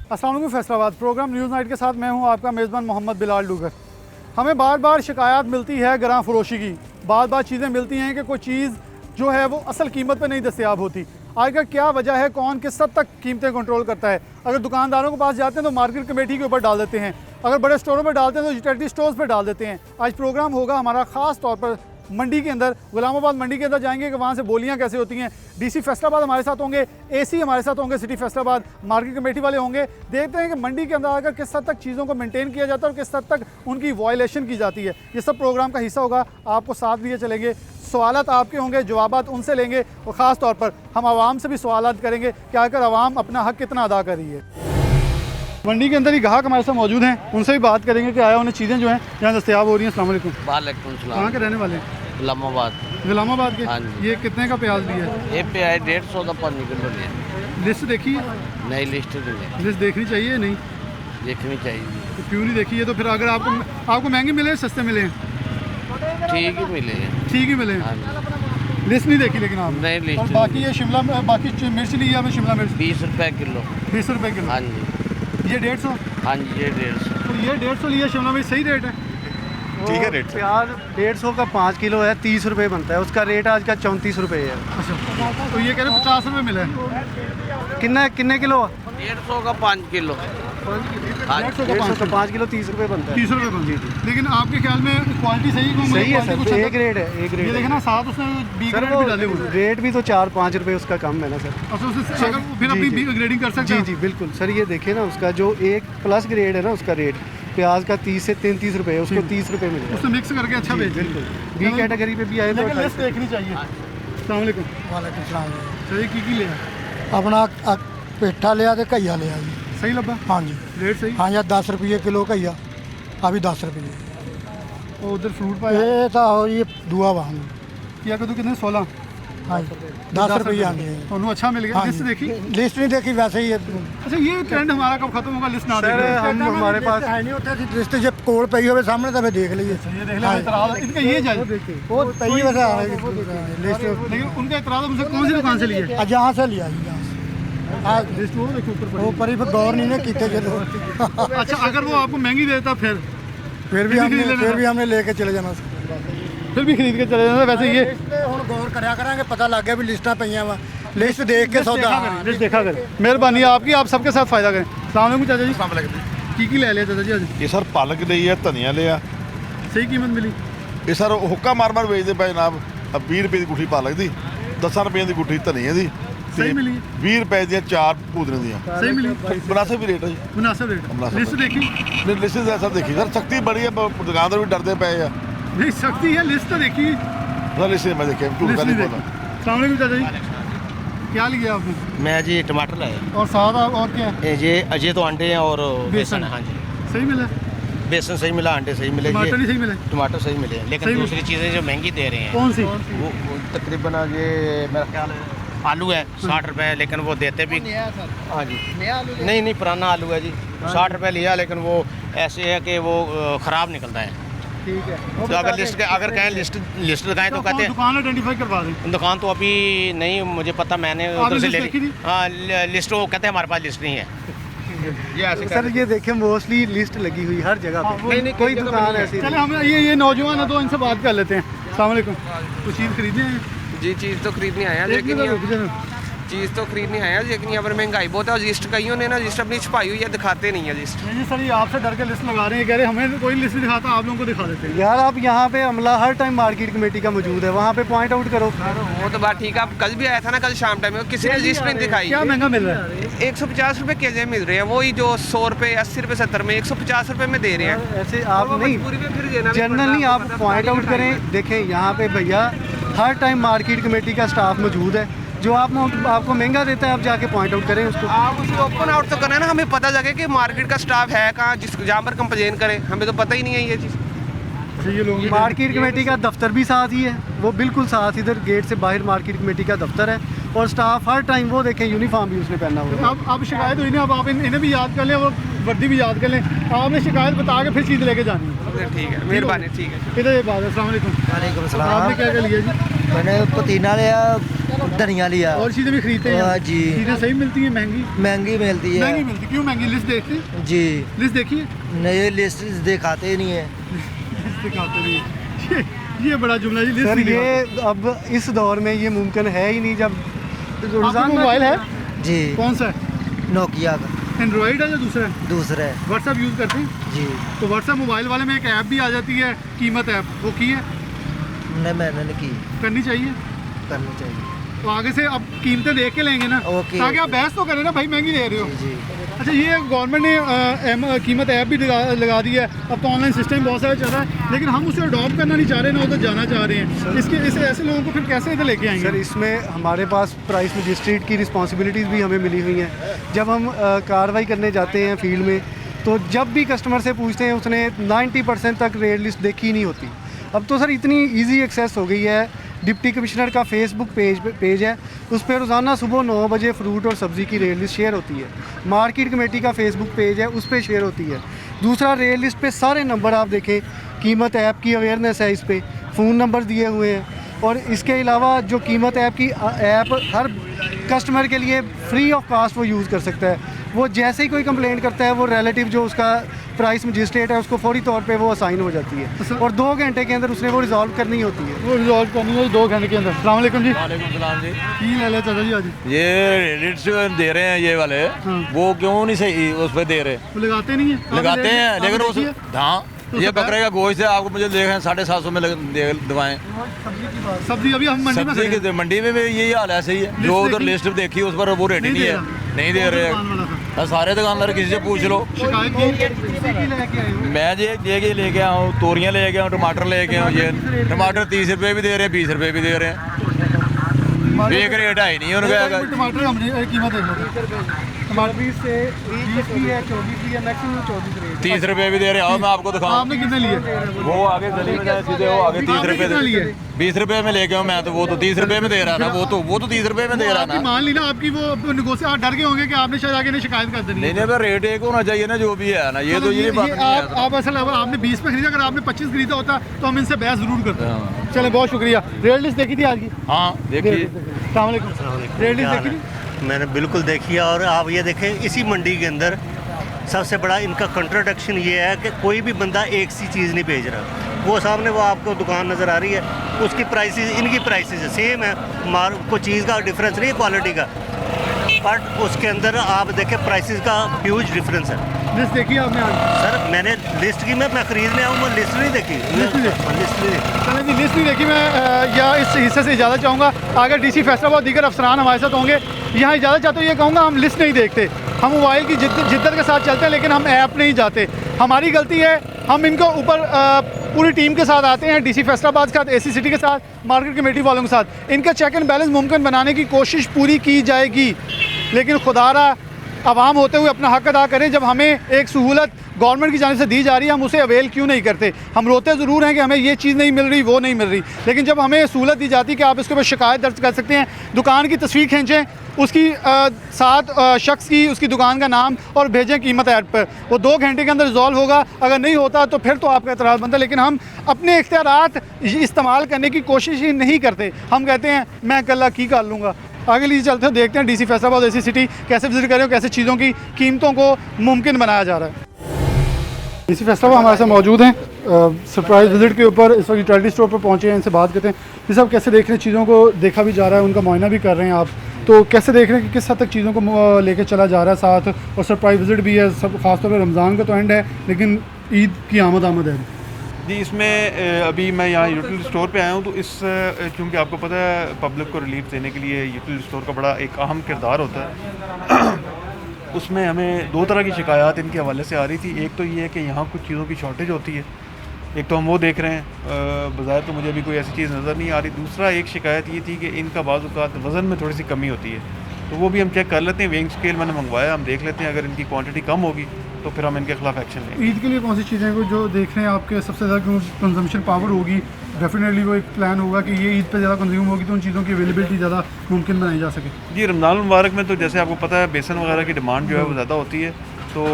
अस्सलाम वालेकुम Faisalabad programme news night के साथ मैं हूं आपका मेज़बान मोहम्मद बिलाल डूगर। हमें बार बार शिकायत मिलती है ग्रां फरोशी की, बार बार चीज़ें मिलती हैं कि कोई चीज़ जो है वो असल कीमत पर नहीं दस्तयाब होती। आखिर क्या वजह है, कौन किस हद तक कीमतें कंट्रोल करता है? अगर दुकानदारों के पास जाते हैं तो मार्केट कमेटी के ऊपर डाल देते हैं, अगर बड़े स्टोरों पर डालते हैं तो यूटिलिटी स्टोर्स पर डाल देते हैं। आज प्रोग्राम होगा हमारा ख़ास तौर पर मंडी के अंदर, गुलामाबाद मंडी के अंदर जाएंगे कि वहाँ से बोलियाँ कैसे होती हैं। डीसी फैसलाबाद हमारे साथ होंगे, एसी हमारे साथ होंगे, सिटी फैसलाबाद मार्केट कमेटी वाले होंगे। देखते हैं कि मंडी के अंदर आकर किस हद तक चीज़ों को मेंटेन किया जाता है और किस हद तक उनकी वायलेशन की जाती है। ये सब प्रोग्राम का हिस्सा होगा, आपको साथ लिए चलेंगे। सवालात आपके होंगे, जवाबात उनसे लेंगे और ख़ास तौर पर हम आवाम से भी सवालात करेंगे कि आकर आवाम अपना हक कितना अदा कर रही है। मंडी के अंदर ही ग्राहक हमारे साथ मौजूद हैं, उनसे भी बात करेंगे कि आया उन्हें चीज़ें जो हैं यहाँ दस्तयाब हो रही हैं। अस्सलाम वालेकुम। वालेकुम सलाम। कहाँ के रहने वाले हैं? गुलामाबाद के। हाँ जी। ये कितने का प्याज दिया है? ये पे है 150 का 5 किलो लिया। लिस्ट देखी है? नई लिस्ट नहीं लिस्ट देखनी चाहिए या नहीं? देखनी चाहिए। तो क्यों नहीं देखी है? तो फिर अगर आपको महंगे मिले सस्ते मिले? ठीक ही मिले हैं। ठीक ही मिले। हाँ जी। लिस्ट नहीं देखी लेकिन आपने? नहीं लिस्ट। और बाकी ये शिमला, बाकी मिर्च ली है हमें, शिमला मिर्च 20 रुपये किलो। 20 रुपये किलो। हाँ जी। ये 150? हाँ जी, ये 150। तो ये 150 लिया शिमला मिर्च, सही रेट है? ठीक है रेट। प्याज 150 का 5 किलो है, 30 रुपये बनता है, उसका रेट आज का 34 रुपये है। अच्छा, तो ये कह रहे हैं 50 रुपये मिले हैं। किन्ने किलो? 150 का 5 किलो। हाँ जी। 150 का 5 किलो 30 रुपये बनता है। 30 रुपये बनती है। लेकिन आपके ख्याल में क्वालिटी सही है? सही है सर, एक रेट है, एक ये रेट देखना साथ उसने बी सर। ग्रेड वो भी डाले हुए हैं। रेट भी तो 4-5 रुपये उसका कम है ना सर। अच्छा, उससे अगर फिर अपनी जी, जी। ग्रेडिंग कर सकते जी हैं? जी बिल्कुल सर, ये देखिए ना, उसका जो एक प्लस ग्रेड है ना, उसका रेट प्याज का 30 से 33 रुपये है, उसको 30 रुपये मिलेगा। उससे मिक्स करके अच्छा जी, बेच बिल्कुल। बी कैटेगरी पे भी आए तो लेकिन लिस्ट देखनी चाहिए। अस्सलाम वालेकुम। वालेकुम सलाम जी। सही की लिया? अपना पेठा लिया तो घईया लिया जी। सही लब्बा? हाँ जी। रेट सही? हाँ जी, 10 रुपये किलो घईया, अभी 10 रुपये। और उधर फ्रूट पाया ये तो हो ये दुआ वाहन। किया कदू कितने? 16? हाँ जी, 10 रुपये हाँ जी। दोनों अच्छा मिल गया। हाँ लिस्ट जी। देखी? लिस्ट नहीं देखी, वैसे ही अच्छा, ये ट्रेंड हमारा कब खत्म होगा लिस्ट ना सर, देखने? हम हमारे पास है नहीं होता, लिस्ट जब कोल पई हो सामने तो देख लीजिए। ये देख ले इतराज़ इनका, ये जाए वो पई वैसे लिस्ट, लेकिन उनका इतराज़ मुझसे कौन सी दुकान से लिए? जहाँ से लिया जी, जहाँ से। हाँ, लिस्ट वो देखो ऊपर वो परी पर गौर नहीं ना किते चलो। अच्छा, अगर वो आपको महंगी देता फिर फिर भी हमने लेके चले जाना। फिर भी खरीद के चले जाना। वैसे ये ਹੁਣ गौर करा करांगे, पता लग गया भी लिस्टां पईयां वा, लिस्ट देख के सौदा। लिस्ट देखा करें। मेहरबानी आपकी, आप सबके साथ फायदा करें। अस्सलाम वालेकुम चाचा जी। की ले लिया चाचा जी आज? ਇਹ ਸਰ ਪਾਲਕ ਲਈ ਹੈ, ਧਨੀਆ ਲਿਆ। सही कीमत मिली? ਇਹ ਸਰ ਹੁੱਕਾ ਮਾਰ ਵੇਚਦੇ ਪਏ ਜਨਾਬ। 20 ਰੁਪਏ ਦੀ ਗੁੱਠੀ ਪਾਲਕ ਦੀ, 10 ਰੁਪਏ ਦੀ ਗੁੱਠੀ ਧਨੀਏ ਦੀ, सही मिली? 20 ਰੁਪਏ ਦੀਆਂ 4 ਪੂਦਨੇ ਦੀਆਂ। सही मिली? ਮੁਨਾਸਿਬ ਵੀ ਰੇਟ ਹੈ ਜੀ। मुनासिब रेट। मुनासिब लिस्ट देखी? ਨਹੀਂ ਲਿਸਟ ਦਾ ਸਰ ਦੇਖੀ ਸਰ, ਸਖਤੀ ਬੜੀ ਹੈ, ਦੁਕਾਨਦਾਰ ਵੀ ਡਰਦੇ ਪਏ ਆ। नहीं सख्ती है, लिस्ट तो देखी? ਸਰ ਲਿਸਟ ਮੈਂ ਦੇਖਿਆ, ਝੂਠ लिस्ट का नहीं नहीं देखी। बोला। अस्सलाम वालेकुम चाचा जी। क्या लिया आपने? मैं जी टमाटर लाया। और साथ और क्या है? ये अजय तो अंडे हैं और बेसन। बेसन है। हाँ जी। सही मिला? बेसन सही मिला, अंडे सही मिले, टमाटर नहीं सही मिले? टमाटर सही मिले हैं, लेकिन सही दूसरी चीज़ें जो महंगी दे रहे हैं कौन सी? वो तकरीबन ये मेरा ख्याल है आलू है 60 रुपए, लेकिन वो देते भी हाँ जी नहीं पुराना आलू है जी। 60 रुपए लिया, लेकिन वो ऐसे है कि वो ख़राब निकलता है। ठीक है। तो अगर कहें लिस्ट लगाएं तो कहते हैं दुकान आइडेंटिफाई करवा दें। दुकान तो अभी नहीं मुझे पता, मैंने आपने उधर से ले लिस्ट देखी ली। थी? हाँ लिस्ट, वो कहते हैं हमारे पास लिस्ट नहीं है। ये ऐसे सर ये देखिए, मोस्टली लिस्ट लगी हुई हर जगह हाँ, पे। नहीं, कोई दुकान ऐसी चले हम ये नौजवान है तो इनसे बात कर लेते हैं। अस्सलाम वालेकुम। कुछ चीज़ खरीदने हैं? जी चीज़ तो खरीदने आया, लेकिन चीज़ तो खरीदने आया, लेकिन यहाँ पर महंगाई बहुत है। और लिस्ट कईयों ने ना लिस्ट अपनी छुपाई हुई है, दिखाते नहीं है लिस्ट। नहीं सर, ये आपसे डर के लिस्ट लगा रहे हैं, कह रहे हमें कोई लिस्ट नहीं दिखाता, आप लोगों को दिखा देते हैं। यार, आप यहाँ पे अमला हर टाइम मार्केट कमेटी का मौजूद है, वहाँ पे पॉइंट आउट करो। वो तो बात ठीक है, आप कल भी आया था ना, कल शाम टाइम में किसी ने लिस्ट नहीं दिखाई। क्या महंगा मिल रहा है? 150 रुपये केजे मिल रहे हैं, वही जो 100 रुपये 80 रुपये 70 में 150 रुपये में दे रहे हैं। ऐसे आप नहीं, पूरी में फिर देना भी जनरली पड़ता है, आप पॉइंट आउट करें। देखें यहाँ पे भैया हर टाइम मार्केट कमेटी का स्टाफ मौजूद है, जो आपको महंगा देता है, आप जाके पॉइंट आउट करें उसको। आप उसको ओपन आउट तो करें ना, हमें पता लगे कि मार्केट का स्टाफ है कहाँ, जहाँ पर कंप्लेन करें। हमें तो पता ही नहीं है ये चीज़। ये लोग मार्केट कमेटी का दफ्तर भी साथ ही है, वो बिल्कुल साथ, इधर गेट से बाहर मार्केट कमेटी का दफ्तर है, और स्टाफ हर टाइम वो देखें यूनिफॉर्म भी उसने पहना हुआ है। अब शिकायत हुई ना, अब आप इन्हें भी याद कर लें और वर्दी भी याद कर लें। आपने शिकायत बता के फिर चीज़ लेके जानी है। ठीक है, मेहरबानी, ठीक है। इधर ये बात है। अस्सलाम वालेकुम। वालेकुम सलाम। आपने क्या क्या लिया जी? मैंने पुदीना लिया, धनिया लिया। और चीज़ें भी खरीदते हैं? हाँ जी। चीज़ें सही मिलती हैं? महंगी महंगी मिलती है। महंगी मिलती, क्यों महंगी? लिस्ट देखते हैं? जी लिस्ट देखिए। नहीं, लिस्ट दिखाते ही नहीं है। लिस्ट दिखाते नहीं ये बड़ा जुमला जी, लिस्ट सर नहीं ये दिखाते। अब इस दौर में ये मुमकिन है ही नहीं। जब आपका रोज़ाना मोबाइल है? जी कौन सा है? नोकिया का एंड्रॉइड है या दूसरा है? दूसरा है। व्हाट्सएप यूज़ करते हैं? जी तो व्हाट्सएप मोबाइल वाले में एक ऐप भी आ जाती है, कीमत ऐप, वो की है? नहीं, मैंने नहीं की। करनी चाहिए। करनी चाहिए। तो आगे से अब कीमतें देख के लेंगे ना, ओके। ताकि आप बहस तो करें ना भाई, महंगी ले रहे हो। जी अच्छा, ये गवर्नमेंट ने कीमत ऐप भी लगा दी है। अब तो ऑनलाइन सिस्टम बहुत सारा चल रहा है, लेकिन हम उसे अडॉप्ट करना नहीं चाह रहे, ना उधर जाना चाह रहे हैं। इसके इस ऐसे लोगों को फिर कैसे इधर लेके आएंगे? सर इसमें हमारे पास प्राइस मजिस्ट्रेट की रिस्पॉन्सिबिलिटीज़ भी हमें मिली हुई हैं। जब हम कार्रवाई करने जाते हैं फील्ड में, तो जब भी कस्टमर से पूछते हैं उसने 90% तक रेट लिस्ट देखी नहीं होती। अब तो सर इतनी इजी एक्सेस हो गई है। डिप्टी कमिश्नर का फेसबुक पेज है, उस पर रोज़ाना सुबह 9 बजे फ्रूट और सब्ज़ी की रेट लिस्ट शेयर होती है। मार्केट कमेटी का फेसबुक पेज है, उस पर शेयर होती है। दूसरा, रेट लिस्ट पे सारे नंबर आप देखें, कीमत ऐप की अवेयरनेस है, इस पर फ़ोन नंबर दिए हुए हैं। और इसके अलावा जो कीमत ऐप की ऐप हर कस्टमर के लिए फ्री ऑफ कास्ट वो यूज़ कर सकता है। वो जैसे ही कोई कंप्लेंट करता है, वो रिलेटिव जो उसका प्राइस मजिस्ट्रेट है उसको फौरी तौर पे वो असाइन हो जाती है, और 2 घंटे के अंदर उसने वो रिजॉल्व करनी होती है। वो रिजॉल्व करनी है 2 घंटे के अंदर। अस्सलाम वालेकुम जी। वालेकुम सलाम जी। की ले ले चाचा जी आज? ये रेडिट्स दे रहे हैं ये वाले, वो क्यों नहीं सही उस पर दे रहे? वो लगाते नहीं है? लगाते हैं, लेकिन उस हाँ तो ये सरकार- बकरे का गोश्त है, आपको मुझे देखें 750 में दवाएं। सब्जी अभी हम मंडी में सब्जी खड़े की मंडी में भी यही हाल ऐसे ही है। जो उधर लिस्ट देखी उस पर वो रेट ही नहीं नहीं दे है, रहा। नहीं दे रहे दुकान वाला था। हैं। सारे दुकानदार किसी से पूछ लो। शिकायत की? मैं ये लेके आया हूँ, तोरियाँ ले गया हूँ, टमाटर ले गया हूँ। ये टमाटर 30 रुपये भी दे रहे हैं, 20 रुपये भी दे रहे हैं। एक रेट है ही नहीं उनका। टमाटर हमने कीमत देख लो। टमाटर 20 से 20 भी है, 24 भी है, मैक्सिमम 24 रेट। 30 रुपये भी दे रहे हैं। आओ मैं आपको दिखाऊँ। आपने कितने लिए? वो आगे गली में जाए सीधे, वो आगे 30 आपने रुपये कितना लिए? 20 रुपये में लेके आऊँ मैं, तो वो तो 30 रुपये में दे रहा ना। वो तो 30 रुपये में दे रहा आपकी ना। मान ली ना, आपकी वो निगोशिएट आप डर गए होंगे कि आपने शायद आगे नहीं शिकायत कर देनी नहीं है। नहीं, रेट एक होना चाहिए ना, जो भी है ना। ये तो ये बात नहीं है। आप असल अगर आपने 20 पे खरीदा, अगर आपने 25 खरीदा होता तो हम इनसे बहस जरूर करते। हाँ। चले, बहुत शुक्रिया। रेट लिस्ट देखी थी आज की? हाँ देखिए। अस्सलाम वालेकुम। रेट लिस्ट देखी थी? मैंने बिल्कुल देखी है। और आप ये देखें, इसी मंडी के अंदर सबसे बड़ा इनका कंट्रोडक्शन ये है कि कोई भी बंदा एक सी चीज़ नहीं बेच रहा। वो सामने वो आपको दुकान नज़र आ रही है, उसकी प्राइसेस इनकी प्राइसेस सेम है। कोई चीज़ का डिफरेंस नहीं है क्वालिटी का, बट उसके अंदर आप देखें प्राइसेस का ह्यूज डिफरेंस है। लिस्ट देखी आपने आज? सर मैंने लिस्ट की, मैं खरीदने आऊँ, मैं लिस्ट नहीं देखी। लिस्ट नहीं देखी? लिस्ट नहीं देखी। चलें जी, लिस्ट नहीं देखी। मैं या इस हिस्से से इजाज़त चाहूँगा। अगर डीसी फैसलाबाद दीगर अफसरान हमारे साथ होंगे, यहाँ इजाज़त चाहते हो, ये कहूँगा हम लिस्ट नहीं देखते। हम मोबाइल की जिद्दत के साथ चलते हैं, लेकिन हम ऐप नहीं जाते। हमारी गलती है। हम इनको ऊपर पूरी टीम के साथ आते हैं, डीसी फैसलाबाद के साथ, एसी सिटी के साथ, मार्केट कमेटी वालों के साथ। इनका चेक एंड बैलेंस मुमकिन बनाने की कोशिश पूरी की जाएगी, लेकिन खुदारा आवाम होते हुए अपना हक अदा करें। जब हमें एक सहूलत गवर्नमेंट की जानिब से दी जा रही है, हम उसे अवेल क्यों नहीं करते? हम रोते ज़रूर हैं कि हमें ये चीज़ नहीं मिल रही, वो नहीं मिल रही, लेकिन जब हमें सहूलत दी जाती है कि आप इसके ऊपर शिकायत दर्ज कर सकते हैं, दुकान की तस्वीर खींचें, उसकी साथ शख्स की, उसकी दुकान का नाम और भेजें कीमत ऐप पर, वो 2 घंटे के अंदर रिजॉल्व होगा। अगर नहीं होता तो फिर तो आपका एतराज़ बनता है, लेकिन हम अपने इख्तियारात इस्तेमाल करने की कोशिश ही नहीं करते। हम कहते हैं मैं कल की कर लूँगा। आगे लीजिए चलते हैं, देखते हैं डीसी फैसलाबाद एसी सिटी कैसे विजिट करें, कैसे चीज़ों की कीमतों को मुमकिन बनाया जा रहा है। डीसी फैसलाबाद हमारे साथ मौजूद हैं सरप्राइज़ विजिट के ऊपर। इस वक्त यूटिलिटी स्टोर पर पहुंचे हैं, इनसे बात करते हैं। ये सब कैसे देख रहे हैं, चीज़ों को देखा भी जा रहा है, उनका मुआयना भी कर रहे हैं आप, तो कैसे देख रहे हैं कि किस हद तक चीज़ों को लेके चला जा रहा है साथ, और सरप्राइज़ विजिट भी है, सब खासतौर पर रमज़ान का तो एंड है, लेकिन ईद की आमद है जी। इसमें अभी मैं यहाँ यूटिलिटी स्टोर पे आया हूँ, तो इस चूँकि आपको पता है पब्लिक को रिलीफ देने के लिए यूटिलिटी स्टोर का बड़ा एक अहम किरदार होता है। उसमें हमें 2 तरह की शिकायत इनके हवाले से आ रही थी। एक तो ये है कि यहाँ कुछ चीज़ों की शॉर्टेज होती है, एक तो हम वो देख रहे हैं, बज़ाहिर तो मुझे अभी कोई ऐसी चीज़ नज़र नहीं आ रही। दूसरा एक शिकायत ये थी कि इनका बाज़ औक़ात वज़न में थोड़ी सी कमी होती है, तो वो भी हम चेक कर लेते हैं। वेइंग स्केल मैंने मंगवाया, हम देख लेते हैं, अगर इनकी क्वांटिटी कम होगी तो फिर हम इनके खिलाफ एक्शन लेंगे। ईद के लिए कौन सी चीज़ें को जो देख रहे हैं आपके सबसे ज़्यादा कंजम्पशन पावर होगी, डेफिनेटली वो एक प्लान होगा कि ये ईद पे ज़्यादा कंज्यूम होगी, तो उन चीज़ों की अवेलेबिलिटी ज़्यादा मुमकिन बनाई जा सके? जी, रमज़ान मुबारक में तो जैसे आपको पता है बेसन वगैरह की डिमांड जो है वो ज़्यादा होती है, तो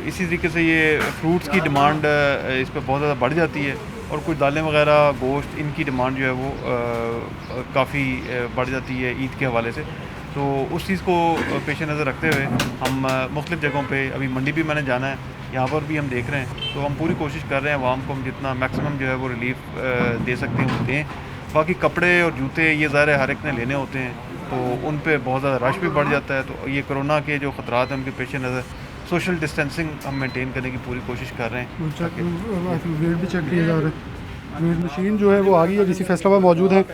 इसी तरीके से ये फ्रूट्स की डिमांड इस पर बहुत ज़्यादा बढ़ जाती है। और कुछ दालें वगैरह, गोश्त, इनकी डिमांड जो है वो काफ़ी बढ़ जाती है ईद के हवाले से। तो उस चीज़ को पेश नज़र रखते हुए हम मुख्तलिफ़ जगहों पे, अभी मंडी भी मैंने जाना है, यहाँ पर भी हम देख रहे हैं। तो हम पूरी कोशिश कर रहे हैं आवाम को हम जितना मैक्सिमम जो है वो रिलीफ दे सकते हैं वो दें। बाकी कपड़े और जूते ये ज़ाहिर है हर एक ने लेने होते हैं, तो उन पे बहुत ज़्यादा रश भी बढ़ जाता है। तो ये कोरोना के जो ख़तरात हैं उनके पेश नज़र सोशल डिस्टेंसिंग हम मेंटेन करने की पूरी कोशिश कर रहे हैं। वेट भी चेक किया जा रहा है। वेट मशीन जो है वो आ गई है, डीसी फैसलाबाद मौजूद है।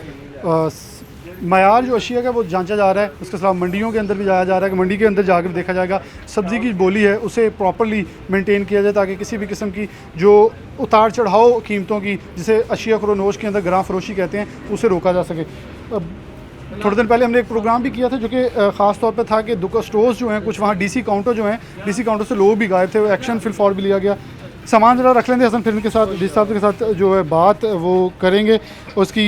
मयार जो अशिया का वो जांचा जा रहा है, उसके खिलाफ मंडियों के अंदर भी जाया जा रहा है कि मंडी के अंदर जाकर देखा जाएगा सब्ज़ी की बोली है उसे प्रॉपर्ली मेंटेन किया जाए, ताकि किसी भी किस्म की जो उतार चढ़ाव कीमतों की, जिसे अशिया खरोनोश के अंदर ग्रां फरोशी कहते हैं, उसे रोका जा सके। थोड़े दिन पहले हमने एक प्रोग्राम भी किया था जो कि ख़ास तौर पे था कि दुकान स्टोर्स जो हैं कुछ वहाँ डीसी काउंटर जो हैं, डीसी काउंटर से लोग भी गायब थे, एक्शन फिल फॉर भी लिया गया। सामान ज़रा रख लेंगे हसन, फिर इनके साथ डी साहब के साथ जो है बात वो करेंगे। उसकी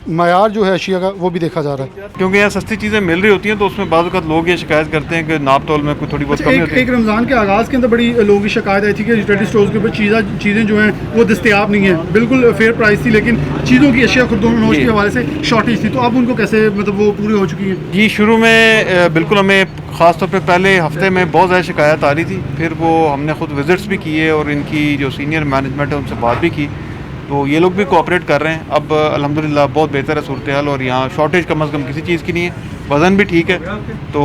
मयार जो है अशिया का वो भी देखा जा रहा है, क्योंकि यहाँ सस्ती चीज़ें मिल रही होती हैं तो उसमें बाद वक्त लोग ये शिकायत करते हैं कि नाप तोल में कोई थोड़ी बहुत कमी होती है। एक रमज़ान के आगाज़ के अंदर बड़ी लोगों की शिकायत आई थी कि रिटेल स्टोर्स के ऊपर चीज़ें जो हैं वो दस्तयाब नहीं है, बिल्कुल फेयर प्राइस थी, लेकिन चीज़ों की अशिया खुरदोनोश के हवाले से शॉर्टेज थी। तो अब उनको कैसे मतलब वो पूरी हो चुकी है? जी, शुरू में बिल्कुल हमें ख़ास तौर पे पहले हफ्ते में बहुत ज़्यादा शिकायत आ रही थी, फिर वो हमने ख़ुद विज़िट्स भी किए और इनकी जो सीनियर मैनेजमेंट है उनसे बात भी की, तो ये लोग भी कोऑपरेट कर रहे हैं। अब अल्हम्दुलिल्लाह बहुत बेहतर है सूरत हाल, और यहाँ शॉर्टेज कम अज़ कम किसी चीज़ की नहीं है, वज़न भी ठीक है। तो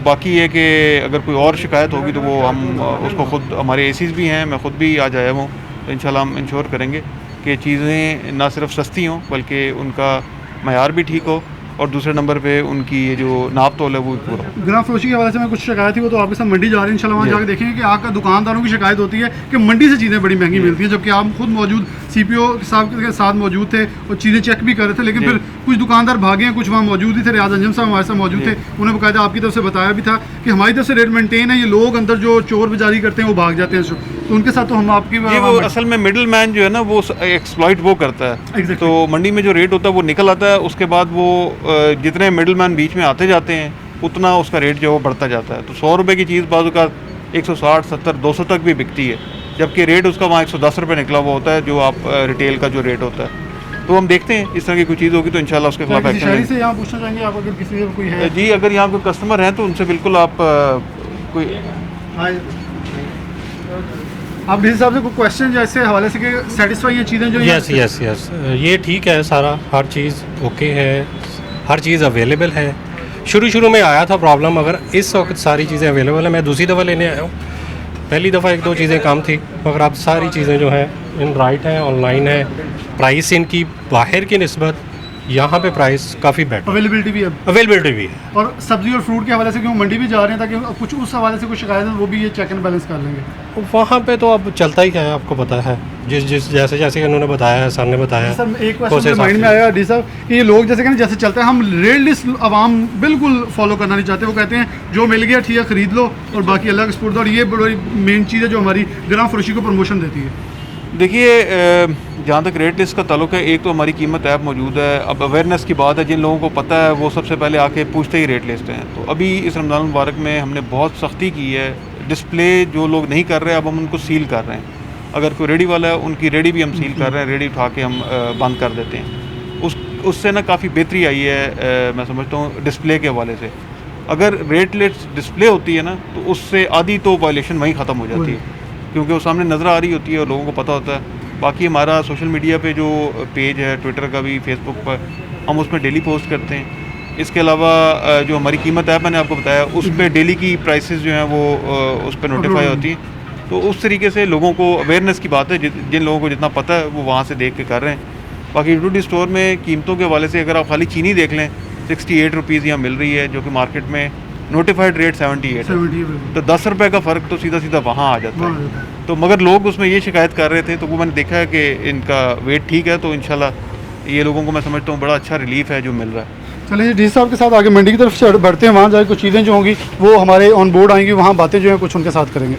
बाकी ये कि अगर कोई और शिकायत होगी तो वो हम उसको ख़ुद, हमारे एसीज़ भी हैं, मैं ख़ुद भी आज आया हूँ, तो इंशाल्लाह हम इंश्योर करेंगे कि चीज़ें ना सिर्फ सस्ती हों बल्कि उनका मयार भी ठीक हो, और दूसरे नंबर पे उनकी ये जो नाप तोल है वो पूरा। ग्रां फरोशी के हवाले से मैं कुछ शिकायत थी, वो तो आपके साथ मंडी जा रहे हैं, इंशाल्लाह वहाँ जाकर देखेंगे कि आपका दुकानदारों की शिकायत होती है कि मंडी से चीज़ें बड़ी महंगी मिलती हैं, जबकि आप खुद मौजूद CPO साहब के साथ मौजूद थे और चीज़ें चेक भी कर रहे थे, लेकिन फिर कुछ दुकानदार भागे हैं, कुछ वहाँ मौजूद ही थे। रियाज अंजम साहब हमारे साथ मौजूद थे, उन्हें बाकायदा आपकी तरफ से बताया भी था कि हमारी तरफ से रेट मेंटेन है, ये लोग अंदर जो चोर बाजारी करते हैं वो भाग जाते हैं, तो उनके साथ तो हम आपकी वो असल में मिडिल मैन जो है ना वो एक्सप्लॉइट वो करता है। तो मंडी में जो रेट होता है वो निकल आता है, उसके बाद वो जितने मिडिल मैन बीच में आते जाते हैं उतना उसका रेट जो है वो बढ़ता जाता है। तो 100 रुपये की चीज़ बाजू का 160, 70, 200 तक भी बिकती है, जबकि रेट उसका वहाँ 110 रुपये निकला हुआ होता है जो आप रिटेल का जो रेट होता है। तो हम देखते हैं इस तरह की कोई चीज़ होगी तो इंशाल्लाह उसके खिलाफ एक्शन लेंगे। से यहाँ पूछना चाहेंगे आप, अगर किसी से कोई है जी, अगर यहाँ कोई कस्टमर हैं तो उनसे बिल्कुल आप कोई आप डीसी साहब से कोई क्वेश्चन जैसे हवाले से कि सेटिस्फाई ये चीज़ें जो यस ये ठीक है, सारा हर चीज़ ओके है, हर चीज़ अवेलेबल है। शुरू में आया था प्रॉब्लम, मगर इस वक्त सारी चीज़ें अवेलेबल है। मैं दूसरी दफ़ा लेने आया हूँ, पहली दफ़ा 1-2 चीज़ें कम थी, मगर अब सारी चीज़ें जो हैं इन राइट हैं, ऑनलाइन है। प्राइस इनकी बाहर की निस्बत यहाँ पे प्राइस काफ़ी बेटर, अवेलेबिलिटी भी है। और सब्जी और फ्रूट के हवाले से क्यों मंडी भी जा रहे हैं ताकि कुछ उस हवाले से कुछ शिकायत है वो भी ये चेक एंड बैलेंस कर लेंगे। वहाँ पे तो अब चलता ही है, आपको पता है, जिस जैसे उन्होंने बताया है, सर ने बताया। सर एक क्वेश्चन माइंड में आया डी साहब कि ये लोग जैसे कहते जैसे चलता है, हम रेट लिस्ट आवाम बिल्कुल फॉलो करना नहीं चाहते। वो कहते हैं जो मिल गया ठीक है खरीद लो और बाकी अलग स्पोर्ट दो, और ये बड़ी मेन चीज़ है जो हमारी ग्रां फरोशी को प्रमोशन देती है। देखिए, जहाँ तक रेट लिस्ट का ताल्लुक है, एक तो हमारी कीमत ऐप मौजूद है। अब अवेयरनेस की बात है, जिन लोगों को पता है वो सबसे पहले आके पूछते ही रेट लिस्ट हैं। तो अभी इस रमज़ान मुबारक में हमने बहुत सख्ती की है, डिस्प्ले जो लोग नहीं कर रहे अब हम उनको सील कर रहे हैं। अगर कोई रेडी वाला है उनकी रेडी भी हम सील कर रहे हैं, रेडी उठा के हम बंद कर देते हैं। उससे ना काफ़ी बेहतरी आई है, मैं समझता हूँ डिस्प्ले के हवाले से। अगर रेट लिस्ट डिस्प्ले होती है ना तो उससे आधी तो वायलेशन वहीं ख़त्म हो जाती है, क्योंकि वो सामने नज़र आ रही होती है और लोगों को पता होता है। बाकी हमारा सोशल मीडिया पे जो पेज है, ट्विटर का भी, फेसबुक पर, हम उसमें डेली पोस्ट करते हैं। इसके अलावा जो हमारी कीमत ऐप मैंने आपको बताया उस पर डेली की प्राइसेस जो हैं वो उस पर नोटिफाई होती हैं। तो उस तरीके से लोगों को अवेयरनेस की बात है, जिन लोगों को जितना पता है वो वहाँ से देख के कर रहे हैं। बाकी यूट्यूब स्टोर में कीमतों के हवाले से अगर आप खाली चीनी देख लें, 68 रुपीज़ यहाँ मिल रही है, जो कि मार्केट में नोटिफाइड रेट 78 है। तो 10 रुपये का फ़र्क तो सीधा वहाँ आ जाता है। तो मगर लोग उसमें ये शिकायत कर रहे थे, तो वो मैंने देखा है कि इनका वेट ठीक है, तो इंशाल्लाह ये लोगों को मैं समझता हूँ बड़ा अच्छा रिलीफ है जो मिल रहा है। चलिए डी साहब के साथ आगे मंडी की तरफ से बढ़ते हैं, वहाँ जाके कुछ चीज़ें जो होंगी वो हमारे ऑन बोर्ड आएंगी, वहाँ बातें जो हैं कुछ उनके साथ करेंगे।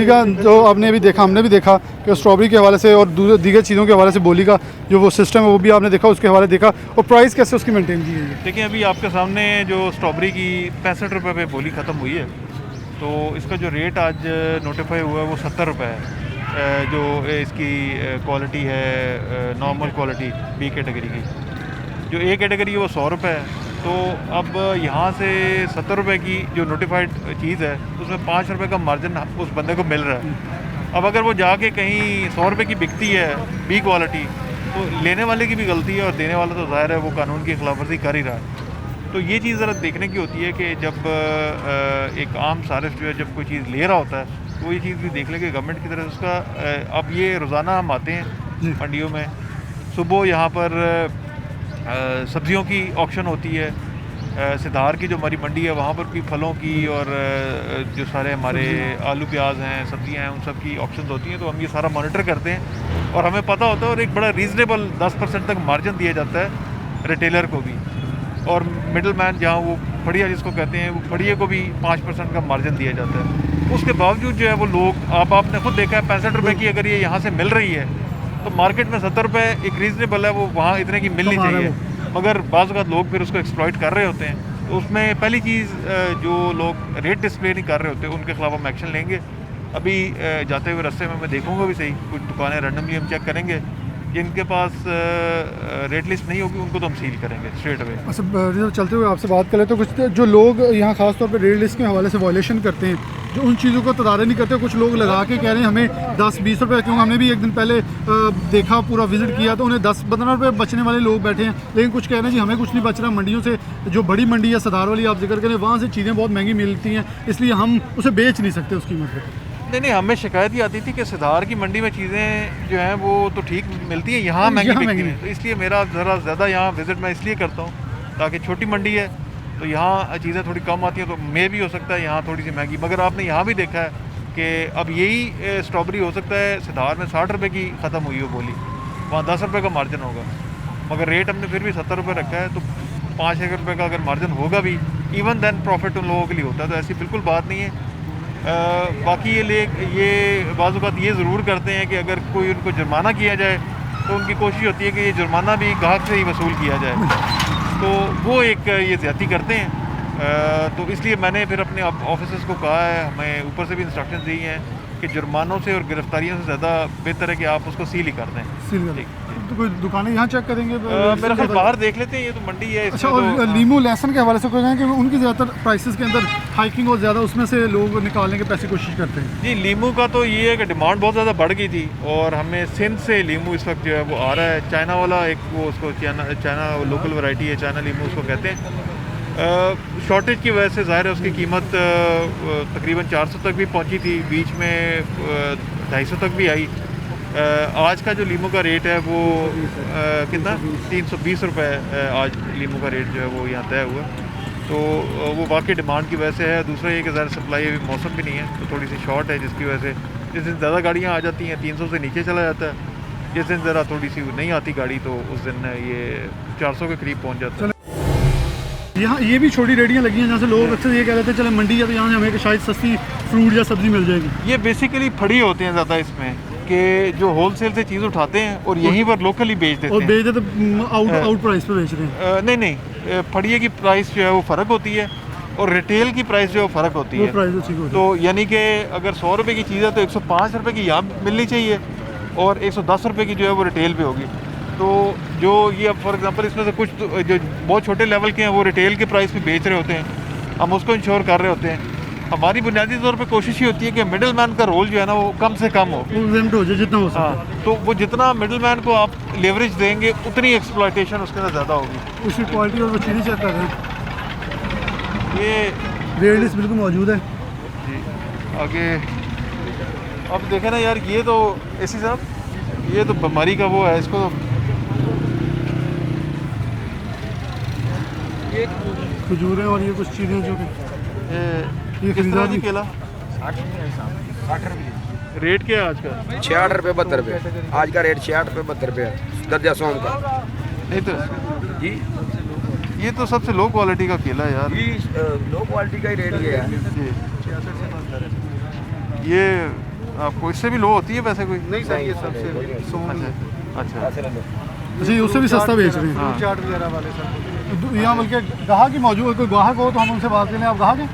का जो आपने अभी देखा, हमने भी देखा कि स्ट्रॉबेरी के हवाले से और दीगर चीज़ों के हवाले से बोली का जो वो सिस्टम है वो भी आपने देखा, उसके हवाले देखा, और प्राइस कैसे उसकी मेंटेन की गई है। देखिए अभी आपके सामने जो स्ट्रॉबेरी की 65 रुपये पे बोली ख़त्म हुई है, तो इसका जो रेट आज नोटिफाई हुआ है वो 70 रुपये है। जो इसकी क्वालिटी है नॉर्मल क्वालिटी बी कैटेगरी की, जो ए कैटेगरी है वो 100 रुपये है। तो अब यहाँ से 70 रुपये की जो नोटिफाइड चीज़ है उसमें 5 रुपये का मार्जिन उस बंदे को मिल रहा है। अब अगर वो जाके कहीं 100 रुपये की बिकती है बी क्वालिटी, तो लेने वाले की भी गलती है और देने वाला तो ज़ाहिर है वो कानून की खिलाफवर्जी कर ही रहा है। तो ये चीज़ ज़रा देखने की होती है कि जब एक आम सारिफ जो है जब कोई चीज़ ले रहा होता है तो ये चीज़ भी देख ले कि गवर्नमेंट की तरफ उसका अब ये रोज़ाना हम आते हैं मंडियों में, सुबह यहाँ पर सब्जियों की ऑक्शन होती है, सिधार की जो हमारी मंडी है वहाँ पर भी फलों की और जो सारे हमारे आलू प्याज हैं सब्जियाँ हैं उन सब की ऑक्शंस होती हैं। तो हम ये सारा मॉनिटर करते हैं और हमें पता होता है और एक बड़ा रीज़नेबल 10% तक मार्जिन दिया जाता है रिटेलर को भी, और मिडल मैन जहाँ वो फड़िया जिसको कहते हैं वो फड़िए को भी 5% का मार्जिन दिया जाता है। उसके बावजूद जो है वो लोग आपने खुद देखा है 65 रुपये की अगर ये यहाँ से मिल रही है तो मार्केट में 70 रुपये एक रीज़नेबल है, वो वहाँ इतने की मिलनी चाहिए, मगर बाज़ औक़ात लोग फिर उसको एक्सप्लॉइट कर रहे होते हैं। तो उसमें पहली चीज़ जो लोग रेट डिस्प्ले नहीं कर रहे होते उनके खिलाफ हम एक्शन लेंगे। अभी जाते हुए रास्ते में मैं देखूंगा भी सही, कुछ दुकानें रैंडमली हम चेक करेंगे, जिनके पास रेट लिस्ट नहीं होगी उनको तो हम सील करेंगे स्ट्रेट अवे। अच्छा, चलते हुए आपसे बात करें तो कुछ जो लोग यहाँ खास तौर पर रेट लिस्ट के हवाले से वायलेशन करते हैं, जो उन चीज़ों को तदारे नहीं करते, कुछ लोग लगा के कह रहे हैं हमें 10-20 रुपये, क्योंकि हमने भी एक दिन पहले देखा पूरा विजिट किया तो उन्हें 10-15 रुपये बचने वाले लोग बैठे हैं, लेकिन कुछ कह रहे हैं जी हमें कुछ नहीं बच रहा, मंडियों से जो बड़ी मंडी है सदार वाली आप जिक्र करें वहाँ से चीज़ें बहुत महंगी मिलती हैं, इसलिए हम उसे बेच नहीं सकते उस कीमत पर। नहीं, हमें शिकायत ही आती थी कि सिधार की मंडी में चीज़ें जो हैं वो तो ठीक मिलती हैं, यहाँ महंगी बिकती हैं। तो इसलिए मेरा ज़रा ज़्यादा यहाँ विज़िट मैं इसलिए करता हूँ ताकि छोटी मंडी है तो यहाँ चीज़ें थोड़ी कम आती हैं, तो मे भी हो सकता है यहाँ थोड़ी सी महंगी। मगर आपने यहाँ भी देखा है कि अब यही स्ट्रॉबेरी हो सकता है सिधार में 60 रुपये की ख़त्म हुई हो बोली, वहाँ 10 रुपये का मार्जिन होगा, मगर रेट हमने फिर भी 70 रुपये रखा है। तो 5-1 रुपये का अगर मार्जिन होगा भी, इवन देन प्रॉफिट उन लोगों के लिए होता है। तो ऐसी बिल्कुल बात नहीं है। बाकी ये बाज़ औक़ात ये ज़रूर करते हैं कि अगर कोई उनको जुर्माना किया जाए तो उनकी कोशिश होती है कि ये जुर्माना भी ग्राहक से ही वसूल किया जाए, तो वो एक ये ज़्यादती करते हैं। तो इसलिए मैंने फिर अपने ऑफिसर्स को कहा है, हमें ऊपर से भी इंस्ट्रक्शन दी हैं कि जुर्मानों से और गिरफ्तारियों से ज़्यादा बेहतर है कि आप उसको सील ही कर दें। सील कर तो कोई दुकानें यहाँ चेक करेंगे मेरा ख्याल बाहर देख लेते हैं, ये तो मंडी है। अच्छा, और लीमू लहसुन के हवाले से कोई कहें कि उनकी ज़्यादातर प्राइसेस के अंदर हाइकिंग और ज़्यादा उसमें से लोग निकालने के पैसे कोशिश करते हैं। जी, लीमू का तो ये है कि डिमांड बहुत ज़्यादा बढ़ गई थी और हमें सिंध से लीमू इस वक्त जो है वो आ रहा है, चाइना वाला एक वो उसको चाइना लोकल वैरायटी है, चाइना लीमू उसको कहते हैं। शॉर्टेज की वजह से ज़ाहिर है उसकी कीमत तकरीबन 400 तक भी पहुंची थी, बीच में 250 तक भी आई। आज का जो लीमू का रेट है वो कितना 320 रुपये आज लीमू का रेट जो है वो यहाँ तय हुआ। तो वो वाकई डिमांड की वजह से है। दूसरा ये कि ज़्यादा सप्लाई अभी मौसम भी नहीं है तो थोड़ी सी शॉर्ट है, जिसकी वजह से जिस दिन ज़्यादा गाड़ियाँ आ जाती हैं 300 से नीचे चला जाता है, जिस दिन ज़रा थोड़ी सी नहीं आती गाड़ी तो उस दिन ये 400 के करीब पहुँच जाता है। यहाँ ये भी छोटी रेडियाँ लगी हैं जहाँ से लोग अक्सर ये कह रहे थे चले मंडी है तो यहाँ से हमें शायद सस्ती फ्रूट या सब्ज़ी मिल जाएगी। ये बेसिकली फड़ी होते हैं ज़्यादा इसमें कि जो होलसेल से चीज़ उठाते हैं और यहीं पर लोकली बेच देते हैं और बेच देते आउट प्राइस पे बेच रहे हैं। नहीं, फड़िए की प्राइस जो है वो फ़र्क होती है और रिटेल की प्राइस जो है फ़र्क होती है। तो यानी कि अगर 100 रुपये की चीज़ है तो 105 रुपये की यहाँ मिलनी चाहिए और 110 रुपये की जो है वो रिटेल पे होगी। तो जो ये अब फॉर एग्जांपल इसमें से कुछ जो बहुत छोटे लेवल के हैं वो रिटेल के प्राइस पे बेच रहे होते हैं, हम उसको इंश्योर कर रहे होते हैं। हमारी बुनियादी तौर पे कोशिश ही होती है कि मिडिल मैन का रोल जो है ना वो कम से कम हो, हो जाए जितना हो सके। तो वो जितना मिडिल मैन को आप लेवरेज देंगे उतनी एक्सप्लॉयटेशन उसके अंदर ज़्यादा होगी। उसकी क्वालिटी और वो चीज़ें चेक कर रहे हैं, ये रेट लिस्ट बिल्कुल मौजूद है जी। आगे अब देखें ना यार, ये तो एसी साहब ये तो बीमारी का वो है, इसको खजूर है और ये कुछ चीज़ें जो कि ये खरीदा जी केला 60 रुपये रेट क्या है आज का? 66 रुपये 72 रुपये आज का रेट 66 रुपये 72 रुपये है दर्जा सोम का। नहीं तो जी ये तो सबसे लो क्वालिटी का केला है यार, लो क्वालिटी का ही रेट ये है। ये आपको इससे भी लो होती है वैसे कोई? नहीं सर, ये सबसे अच्छा जी, उससे भी सस्ता बेच रहे हैं। चाट वगैरह वाले सर यहाँ बल्कि ग्राहक ही मौजूद है, कोई ग्राहक हो तो हम उनसे बात करें। आप ग्राहक हैं?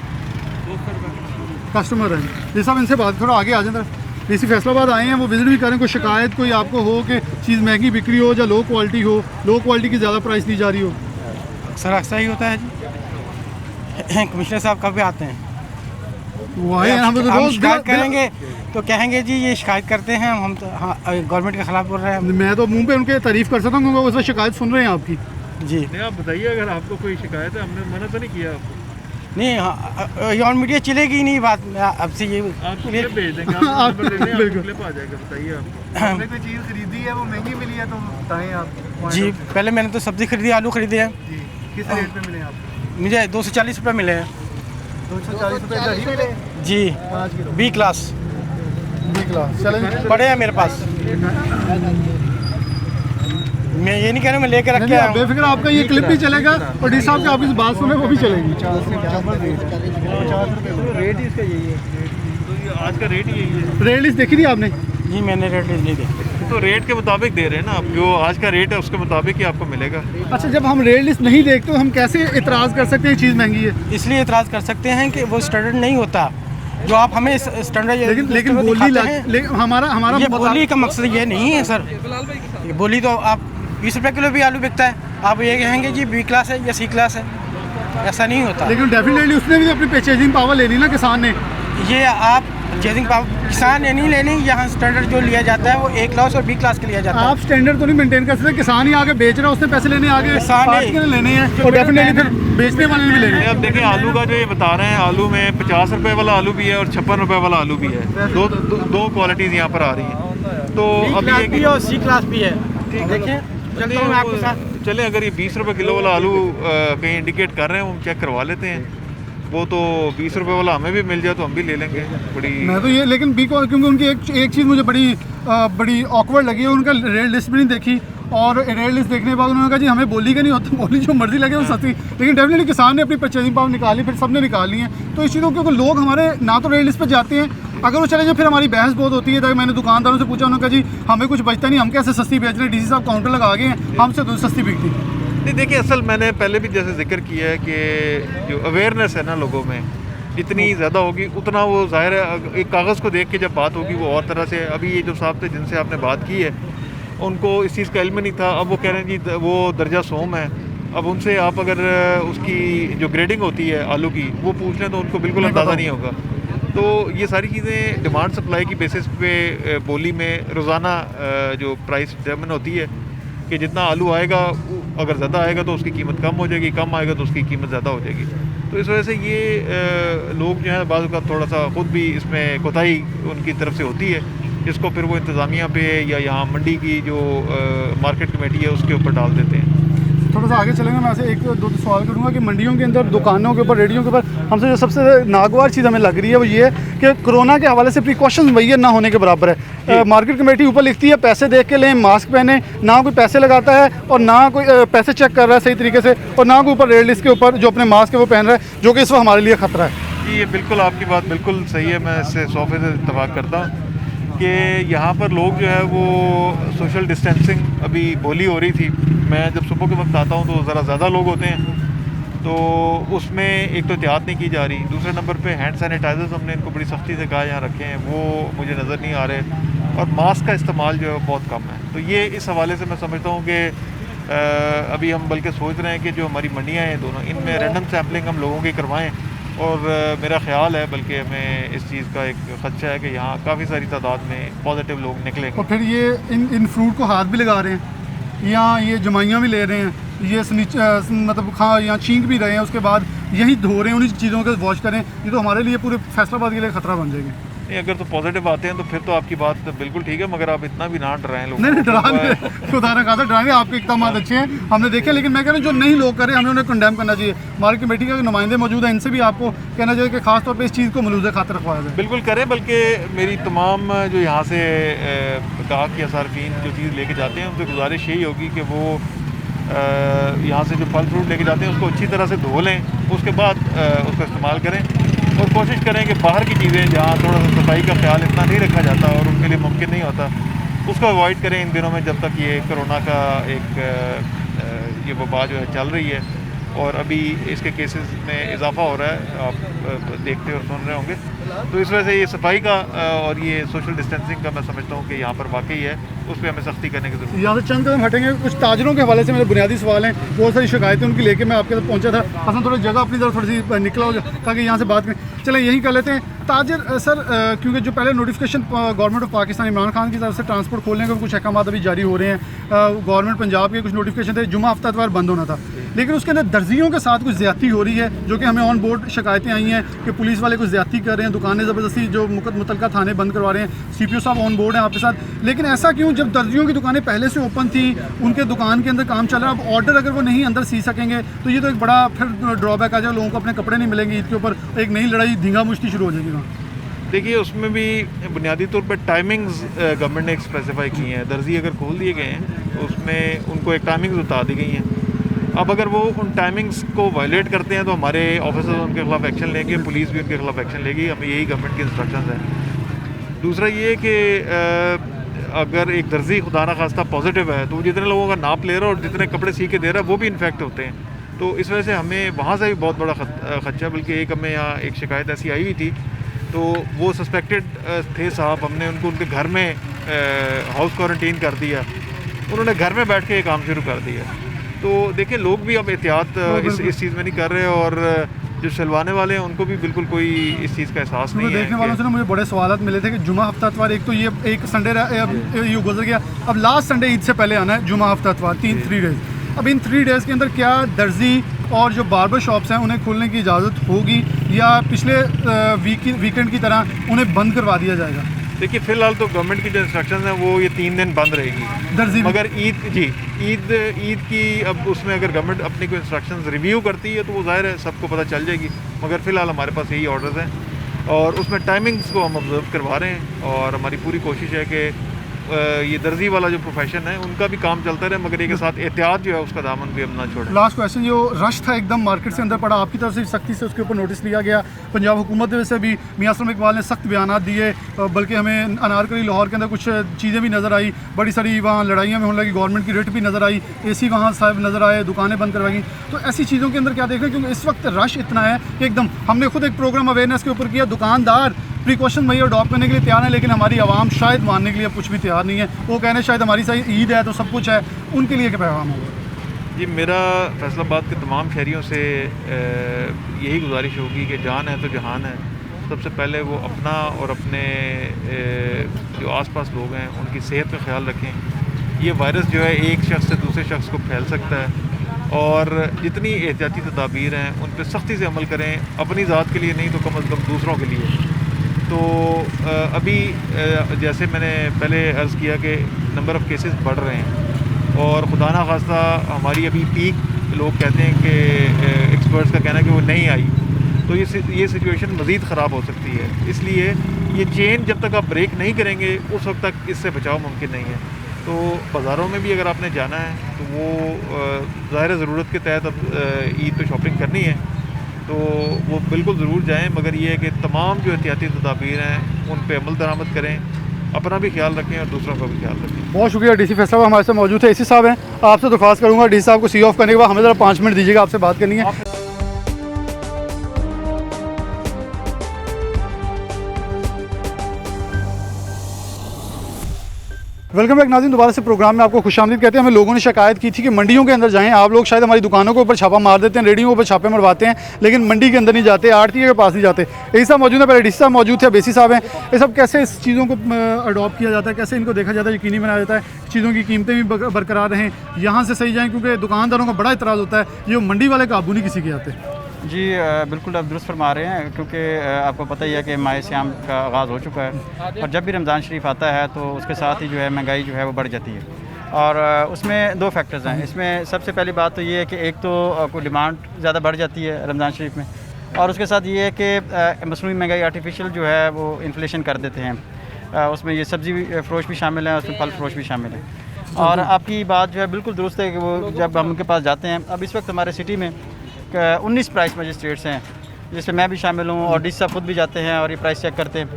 कस्टमर हैं जी साहब, इनसे बात थोड़ा आगे आ जाए। इसी फैसलाबाद आए हैं, वो विजिट भी करें। कोई शिकायत कोई आपको हो कि चीज़ महंगी बिक्री हो या लो क्वालिटी हो, लो क्वालिटी की ज़्यादा प्राइस दी जा रही हो? सर ऐसा ही होता है जी, कमिश्नर साहब कब भी आते हैं, वो आए हैं, हम तो हम रोज शिकायत करेंगे तो कहेंगे जी ये शिकायत करते हैं हम तो, हाँ गवर्नमेंट के खिलाफ बोल रहे हैं। मैं तो मुंह पे उनके तारीफ कर सकता हूँ क्योंकि उस वक्त शिकायत सुन रहे हैं आपकी। जी नहीं, आप बताइए अगर आपको कोई शिकायत है, हमने मना तो नहीं किया आपको। नहीं, हाँ ऑन मीडिया चलेगी ही नहीं बात, अब से ये आपको क्लिप भेज देंगे, आप नंबर दे दें, आपको क्लिप आ जाएगा। बताइए आपको हमने कोई चीज़ खरीदी है वो महंगी मिली है तो बताएं आप। जी पहले मैंने तो सब्ज़ी खरीदी, आलू खरीदे हैं जी, किस रेट पे मिले आपको? मुझे 240 रुपये मिले हैं। 240 रुपये दही मिले जी, 5 किलो बी क्लास चलें पड़े हैं मेरे पास। मैं ये नहीं कह रहा मैं लेकर रख के आया हूँ। बेफिक्र, आपका ये क्लिप भी चलेगा और डी साहब की आप इस बात सुने वो भी चलेगी। 50 रुपये रेट ही इसका यही है। तो ये आज का रेट ही यही है। रेट लिस्ट देखी थी आपने? जी मैंने रेट नहीं देखी। तो रेट के मुताबिक दे रहे हैं ना आप, जो आज का रेट है उसके मुताबिक ही आपको मिलेगा। अच्छा, जब हम रेट लिस्ट नहीं देखते तो हम कैसे इतराज़ कर सकते हैं चीज़ महंगी है? इसलिए इतराज़ कर सकते हैं कि वो स्टैंडर्ड नहीं होता जो आप हमें स्टैंडर्ड। लेकिन बोली हमारा ये बोली का मकसद ये नहीं है सर। ये बोली तो आप 20 रुपये किलो भी आलू बिकता है, आप ये कहेंगे जी बी क्लास है या सी क्लास है, ऐसा नहीं होता। लेकिन डेफिनेटली उसने भी अपनी परचेजिंग पावर लेनी ना किसान ने। ये आप परचेजिंग पावर किसान ने नहीं लेनी, यहाँ स्टैंडर्ड जो लिया जाता है वो ए क्लास और बी क्लास के लिया जाता है। आप स्टैंडर्ड तो नहीं मेंटेन कर सकते, किसान ही आगे बेच रहा है, उसने पैसे लेने आगे किसान पार्टी के लिए लेने हैं और डेफिनेटली फिर बेचने वाले भी लेंगे। अब देखिए आलू का जो ये बता रहे हैं, आलू में 50 रुपए वाला आलू भी है और 56 रुपए वाला आलू भी है। दो क्वालिटीज़ यहाँ पर आ रही हैं। तो अब ये और सी क्लास भी है। देखिए चलता हूँ मैं आपके साथ। चले, अगर ये 20 रुपए किलो वाला आलू कहीं इंडिकेट कर रहे हैं, हम चेक करवा लेते हैं। वो तो 20 रुपए वाला हमें भी मिल जाए तो हम भी ले लेंगे। बड़ी मैं तो ये, लेकिन बी को क्योंकि उनकी एक चीज़ मुझे बड़ी ऑकवर्ड लगी है, उनका रेट लिस्ट भी नहीं देखी और रेट लिस्ट देखने के बाद उन्होंने कहा जी हमें बोली का नहीं होता, बोली जो मर्जी लगे वो सस्ती। लेकिन डेफिनेटली किसान ने अपनी परचेजिंग पावर निकाली, फिर सबने निकाली है। तो इस चीज़ों क्योंकि लोग हमारे ना तो रेट लिस्ट पर जाते हैं, अगर वो चले जाए फिर हमारी बहस बहुत होती है। मैंने दुकानदारों से पूछा, उन्होंने कहा जी हमें कुछ बचता नहीं, हम कैसे सस्ती बेच रहे हैं, डीसी साहब काउंटर लगा गए हैं, हमसे तो सस्ती बिकती। नहीं, देखिए असल मैंने पहले भी जैसे जिक्र किया है कि जो अवेयरनेस है ना लोगों में इतनी ज़्यादा होगी उतना वो ज़ाहिर है एक कागज़ को देख के जब बात होगी वो और तरह से। अभी ये जो साहब थे जिनसे आपने बात की है उनको इस चीज़ का इल्म नहीं था, अब वो कह रहे हैं जी वो दर्जा सोम है। अब उनसे आप अगर उसकी जो ग्रेडिंग होती है आलू की वो पूछ लें तो उनको बिल्कुल अंदाज़ा नहीं होगा। तो ये सारी चीज़ें डिमांड सप्लाई की बेसिस पे बोली में रोज़ाना जो प्राइस डिटरमिन होती है कि जितना आलू आएगा अगर ज़्यादा आएगा तो उसकी कीमत कम हो जाएगी, कम आएगा तो उसकी कीमत ज़्यादा हो जाएगी। तो इस वजह से ये लोग जो है बाज़ का थोड़ा सा ख़ुद भी इसमें कोताही उनकी तरफ से होती है, जिसको फिर वो इंतज़ामिया पे या यहाँ मंडी की जो मार्केट कमेटी है उसके ऊपर डाल देते हैं। थोड़ा सा आगे चलेंगे, मैं ऐसे एक दो सवाल करूँगा कि मंडियों के अंदर, दुकानों के ऊपर, रेडियो के ऊपर हमसे जो सबसे नागवार चीज़ हमें लग रही है वो ये है कि कोरोना के हवाले से प्रिकॉशंस वही ना होने के बराबर है। मार्केट कमेटी ऊपर लिखती है पैसे देख के लें, मास्क पहने, ना कोई पैसे लगाता है और ना कोई पैसे चेक कर रहा है सही तरीके से, और ना कोई ऊपर रेड लिस्ट के ऊपर जो अपने मास्क है वो पहन रहा है, जो कि इस वक्त हमारे लिए ख़तरा है। जी ये बिल्कुल आपकी बात बिल्कुल सही है, मैं इससे 100% इत्तेफाक करता हूँ कि यहाँ पर लोग जो है वो सोशल डिस्टेंसिंग अभी बोली हो रही थी। मैं जब सुबह के वक्त आता हूँ तो ज़रा ज़्यादा लोग होते हैं, तो उसमें एक तो एहतियात नहीं की जा रही, दूसरे नंबर पे हैंड सैनिटाइजर्स हमने इनको बड़ी सख्ती से कहा यहाँ रखे हैं, वो मुझे नज़र नहीं आ रहे, और मास्क का इस्तेमाल जो है बहुत कम है। तो ये इस हवाले से मैं समझता हूँ कि अभी हम बल्कि सोच रहे हैं कि जो हमारी मंडियाँ हैं दोनों, इनमें रैंडम सैम्पलिंग हम लोगों की करवाएँ, और मेरा ख्याल है बल्कि हमें इस चीज़ का एक खदशा है कि यहाँ काफ़ी सारी तादाद में पॉजिटिव लोग निकलेंगे। और फिर ये इन फ्रूट को हाथ भी लगा रहे हैं, यहाँ ये जमाइयाँ भी ले रहे हैं, ये मतलब यहाँ छींक भी रहे हैं, उसके बाद यही धो रहे हैं, उन्हीं चीज़ों को वॉश करें। ये तो हमारे लिए पूरे फैसलाबाद के लिए ख़तरा बन जाएगी। नहीं, अगर तो पॉजिटिव आते हैं तो फिर तो आपकी बात बिल्कुल ठीक है, मगर आप इतना भी ना डराएं लोग। नहीं डरा खुदा ने कहा था डराएंगे, आपके इकदाम अच्छे हैं हमने देखे, लेकिन मैं कह रहा हूँ जो नहीं लोग कर रहे हैं हमें उन्हें कंडेम करना चाहिए। मार्केट कमेटी के नुमाइंदे मौजूद हैं, इनसे भी आपको कहना चाहिए कि खास तौर पर इस चीज़ को मलूज़ खातिर रखवाया जाए। बिल्कुल करें, बल्कि मेरी तमाम जो यहाँ से कहा कि सार्फिन जो चीज़ लेके जाते हैं उनसे गुजारिश यही होगी कि वो यहाँ से जो फल फ्रूट लेके जाते हैं उसको अच्छी तरह से धो लें, उसके बाद उसका इस्तेमाल करें। और कोशिश करें कि बाहर की चीज़ें जहाँ थोड़ा सा सफाई का ख्याल इतना नहीं रखा जाता और उनके लिए मुमकिन नहीं होता, उसको अवॉइड करें इन दिनों में जब तक ये कोरोना का ये वबा जो है चल रही है और अभी इसके केसेस में इजाफा हो रहा है, आप देखते और सुन रहे होंगे। तो इस वजह से ये सफाई का और ये सोशल डिस्टेंसिंग का मैं समझता हूँ कि यहाँ पर वाकई है, उस पर हमें सख्ती करने की जरूरत है। यहाँ से चंद कदम हटेंगे, कुछ ताजरों के हवाले से मेरे बुनियादी सवाल हैं, बहुत सारी शिकायतें उनकी लेके मैं आपके साथ पहुँचा था। असल थोड़ी जगह अपनी तरफ थोड़ी सी निकला हो ताकि यहाँ से बात करें। चलें यही कर लेते हैं। ताजिर सर, क्योंकि जो पहले notification government of Pakistan Imran Khan की तरफ से ट्रांसपोर्ट खोलने के कुछ अहकाम अभी जारी हो रहे हैं, गवर्नमेंट पंजाब के कुछ नोटिफिकेशन थे, जुमा हफ्ता इतवार बंद होना था, लेकिन उसके अंदर दर्जियों के साथ कुछ ज़्यादती हो रही है जो कि हमें ऑन बोर्ड शिकायतें आई हैं कि पुलिस वाले कुछ ज़्यादती कर रहे हैं, दुकानें ज़बरदस्ती जो मुतलका थाने बंद करवा रहे हैं। CPO साहब ऑन बोर्ड हैं आपके साथ, लेकिन ऐसा क्यों जब दर्जियों की दुकानें पहले से ओपन थी, उनके दुकान के अंदर काम चल रहा है, अब ऑर्डर अगर वो नहीं अंदर सी सकेंगे तो ये तो एक बड़ा फिर ड्रॉबैक आ जाए, लोगों को अपने कपड़े नहीं मिलेंगे ईद के ऊपर, एक नई लड़ाई धींगा मुश्ती शुरू हो जाएगी वहाँ। देखिए, उसमें भी बुनियादी तौर पर टाइमिंग्स गवर्नमेंट ने स्पेसिफाई की हैं। दर्जी अगर खोल दिए गए हैं तो उसमें उनको एक टाइमिंग्स बता दी गई हैं। अब अगर वो उन टाइमिंग्स को वायलेट करते हैं तो हमारे ऑफिसर्स उनके खिलाफ एक्शन लेंगे, पुलिस भी उनके खिलाफ एक्शन लेगी, हमें यही गवर्नमेंट की इंस्ट्रक्शंस हैं। दूसरा ये कि अगर एक दर्जी खुदा ना खास्ता पॉजिटिव है तो वो जितने लोगों का नाप ले रहा है और जितने कपड़े सी के दे रहा है वो भी इन्फेक्ट होते हैं। तो इस वजह से हमें वहाँ से भी बहुत बड़ा खदशा, बल्कि एक हमें यहाँ एक शिकायत ऐसी आई हुई थी, तो वो सस्पेक्टेड थे साहब, हमने उनको उनके घर में हाउस क्वारंटीन कर दिया, उन्होंने घर में बैठ के ये काम शुरू कर दिया। तो देखिए, लोग भी अब एहतियात इस चीज़ में नहीं कर रहे और जो सिलवाने वाले हैं उनको भी बिल्कुल कोई इस चीज़ का एहसास नहीं है। देखने वालों से ना मुझे बड़े सवाल मिले थे कि जुमा हफ्ता इतवार, एक तो ये एक संडे ये गुजर गया, अब लास्ट संडे ईद से पहले आना है जुमा हफ्ता इतवार, 3 डेज़। अब इन 3 डेज़ के अंदर क्या दर्जी और जो बार्बर शॉप्स हैं उन्हें खोलने की इजाज़त होगी या पिछले वीकेंड की तरह उन्हें बंद करवा दिया जाएगा? देखिए, फ़िलहाल तो गवर्नमेंट की जो इंस्ट्रक्शंस हैं वो ये 3 दिन बंद रहेगी दर्जी, मगर ईद की अब उसमें अगर गवर्नमेंट अपनी कोई इंस्ट्रक्शंस रिव्यू करती है तो वो ज़ाहिर है सबको पता चल जाएगी, मगर फ़िलहाल हमारे पास यही ऑर्डर्स हैं और उसमें टाइमिंग्स को हम ऑब्जर्व करवा रहे हैं और हमारी पूरी कोशिश है कि ये दर्जी वाला जो प्रोफेशन है उनका भी काम चलता रहे, मगर एक साथ एहतियात जो है उसका दामन भी हम ना छोड़ें। लास्ट क्वेश्चन, जो रश था एकदम मार्केट से अंदर पड़ा, आपकी तरफ से सख्ती से उसके ऊपर नोटिस लिया गया, पंजाब हुकूमत से भी मियां असलम इकबाल ने सख्त बयान दिए, बल्कि हमें अनारकली लाहौर के अंदर कुछ चीज़ें भी नज़र आई, बड़ी सारी वहाँ लड़ाइयाँ में होने लगी, गवर्नमेंट की रेट भी नज़र आई, AC वहाँ साहब नज़र आए, दुकानें बंद करवाई गई। तो ऐसी चीज़ों के अंदर क्या देख रहे हैं, क्योंकि इस वक्त रश इतना है कि एकदम हमने खुद एक प्रोग्राम अवेयरनेस के ऊपर किया, दुकानदार प्रिकॉशन वही अडॉप्ट करने के लिए तैयार है, लेकिन हमारी आवाम शायद मानने के लिए कुछ भी तैयार नहीं है। वो कह रहे हैं शायद हमारी सही ईद है तो सब कुछ है, उनके लिए क्या पैगाम होगा? जी, मेरा फैसलाबाद के तमाम शहरियों से यही गुजारिश होगी कि जान है तो जहान है। सबसे पहले वो अपना और अपने जो आसपास लोग हैं उनकी सेहत का ख्याल रखें। ये वायरस जो है एक शख्स से दूसरे शख्स को फैल सकता है और जितनी एहतियाती तदाबीर हैं उन पर सख्ती से अमल करें, अपनी ज़ात के लिए नहीं तो कम अज़ कम दूसरों के लिए। तो अभी जैसे मैंने पहले अर्ज़ किया कि नंबर ऑफ़ केसेस बढ़ रहे हैं और खुदा ना खास्ता हमारी अभी पीक, लोग कहते हैं कि एक्सपर्ट्स का कहना है कि वो नहीं आई, तो ये सिचुएशन मज़ीद ख़राब हो सकती है। इसलिए ये चेन जब तक आप ब्रेक नहीं करेंगे उस वक्त तक इससे बचाव मुमकिन नहीं है। तो बाज़ारों में भी अगर आपने जाना है तो वो ज़ाहिर ज़रूरत के तहत अब ईद पे शॉपिंग करनी है तो वो बिल्कुल ज़रूर जाएं, मगर ये है कि तमाम जो एहतियाती तदाबीर हैं उन पे अमल दरामद करें, अपना भी ख्याल रखें और दूसरों का भी ख्याल रखें। बहुत शुक्रिया DC फैसला साहब हमारे साथ मौजूद है। AC साहब हैं, आपसे दरख्वास्त करूँगा DC साहब को सी ऑफ करने के बाद हमें ज़रा 5 मिनट दीजिएगा, आपसे बात करनी है। वेलकम बैक नाज़रीन, दोबारा से प्रोग्राम में आपको खुशामदीद कहते हैं। हमें लोगों ने शिकायत की थी कि मंडियों के अंदर जाएं, आप लोग शायद हमारी दुकानों के ऊपर छापा मार देते हैं, रेडियो के ऊपर छापे मरवाते हैं, लेकिन मंडी के अंदर नहीं जाते, आड़ती के पास नहीं जाते। AC साहब मौजूद है, पहले DC साहब मौजूद थे, अब AC साहब हैं। ये सब कैसे इस चीज़ों को अडॉप्ट किया जाता है, कैसे इनको देखा जाता है, यकीनी बनाया जाता है, चीज़ों की कीमतें भी बरकरार रहें, यहाँ से सही जाएँ, क्योंकि दुकानदारों का बड़ा इतराज़ होता है, ये मंडी वाले काबू नहीं किसी के आते। जी बिल्कुल आप दुरुस्त फरमा रहे हैं, क्योंकि आपको पता ही है कि माह सियाम का आगाज़ हो चुका है और जब भी रमज़ान शरीफ आता है तो उसके साथ ही जो है महंगाई जो है वो बढ़ जाती है और उसमें 2 फैक्टर्स हैं। इसमें सबसे पहली बात तो ये है कि एक तो कोई डिमांड ज़्यादा बढ़ जाती है रमज़ान शरीफ में और उसके साथ ये है कि मसनूई महंगाई आर्टिफिशियल जो है वो इन्फ्लेशन कर देते हैं। उसमें ये सब्ज़ी फ़रोश भी शामिल है, उसमें फल फ़रोश भी शामिल है। और आपकी बात जो है बिल्कुल दुरुस्त है कि वो जब हम उनके पास जाते हैं, अब इस वक्त हमारे सिटी में 19 प्राइस मजिस्ट्रेट्स हैं जिसमें मैं भी शामिल हूँ और डी साहब खुद भी जाते हैं और ये प्राइस चेक करते हैं।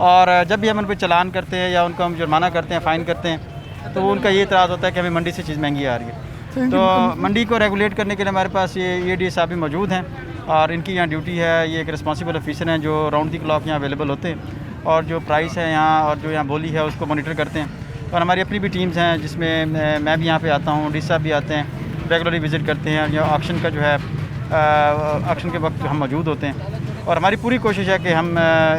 और जब भी हम उन पर चालान करते हैं या उनको हम जुर्माना करते हैं, फ़ाइन करते हैं, तो उनका ये इतराज़ होता है कि हमें मंडी से चीज़ महंगी आ रही है। तो मंडी को रेगुलेट करने के लिए हमारे पास ये डी साहब भी मौजूद हैं और इनकी यहाँ ड्यूटी है। ये एक रिस्पॉन्सिबल ऑफिसर हैं जो राउंड दी क्लॉक यहाँ अवेलेबल होते हैं और जो प्राइस है यहाँ और जो यहाँ बोली है उसको मॉनिटर करते हैं। और हमारी अपनी भी टीम्स हैं जिसमें मैं भी यहाँ पे आता हूँ, डी साहब भी आते हैं, रेगुलरली विज़िट करते हैं। या ऑक्शन का जो है ऑक्शन के वक्त हम मौजूद होते हैं और हमारी पूरी कोशिश है कि हम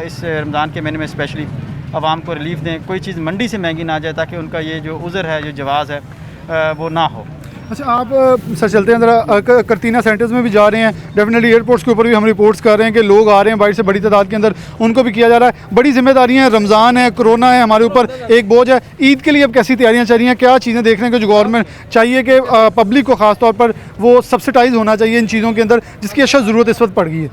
इस रमज़ान के महीने में स्पेशली आवाम को रिलीफ दें, कोई चीज़ मंडी से महंगी ना जाए ताकि उनका ये जो उज़र है, जो जवाज़ है वो ना हो। अच्छा, आप सर चलते हैं ज़रा करतीना सेंटर्स में भी जा रहे हैं, डेफिनेटली एयरपोर्ट्स के ऊपर भी हम रिपोर्ट्स कर रहे हैं कि लोग आ रहे हैं बाहर से बड़ी तादाद के अंदर, उनको भी किया जा रहा है। बड़ी जिम्मेदारियां हैं, रमज़ान है, कोरोना है, हमारे ऊपर एक बोझ है। ईद के लिए अब कैसी तैयारियां चल रही हैं? क्या चीज़ें देख रहे हैं कि जो गवर्नमेंट चाहिए कि पब्लिक को ख़ास तौर पर वो सब्सिडाइज होना चाहिए इन चीज़ों के अंदर, जिसकी अच्छा ज़रूरत इस वक्त पड़ गई है?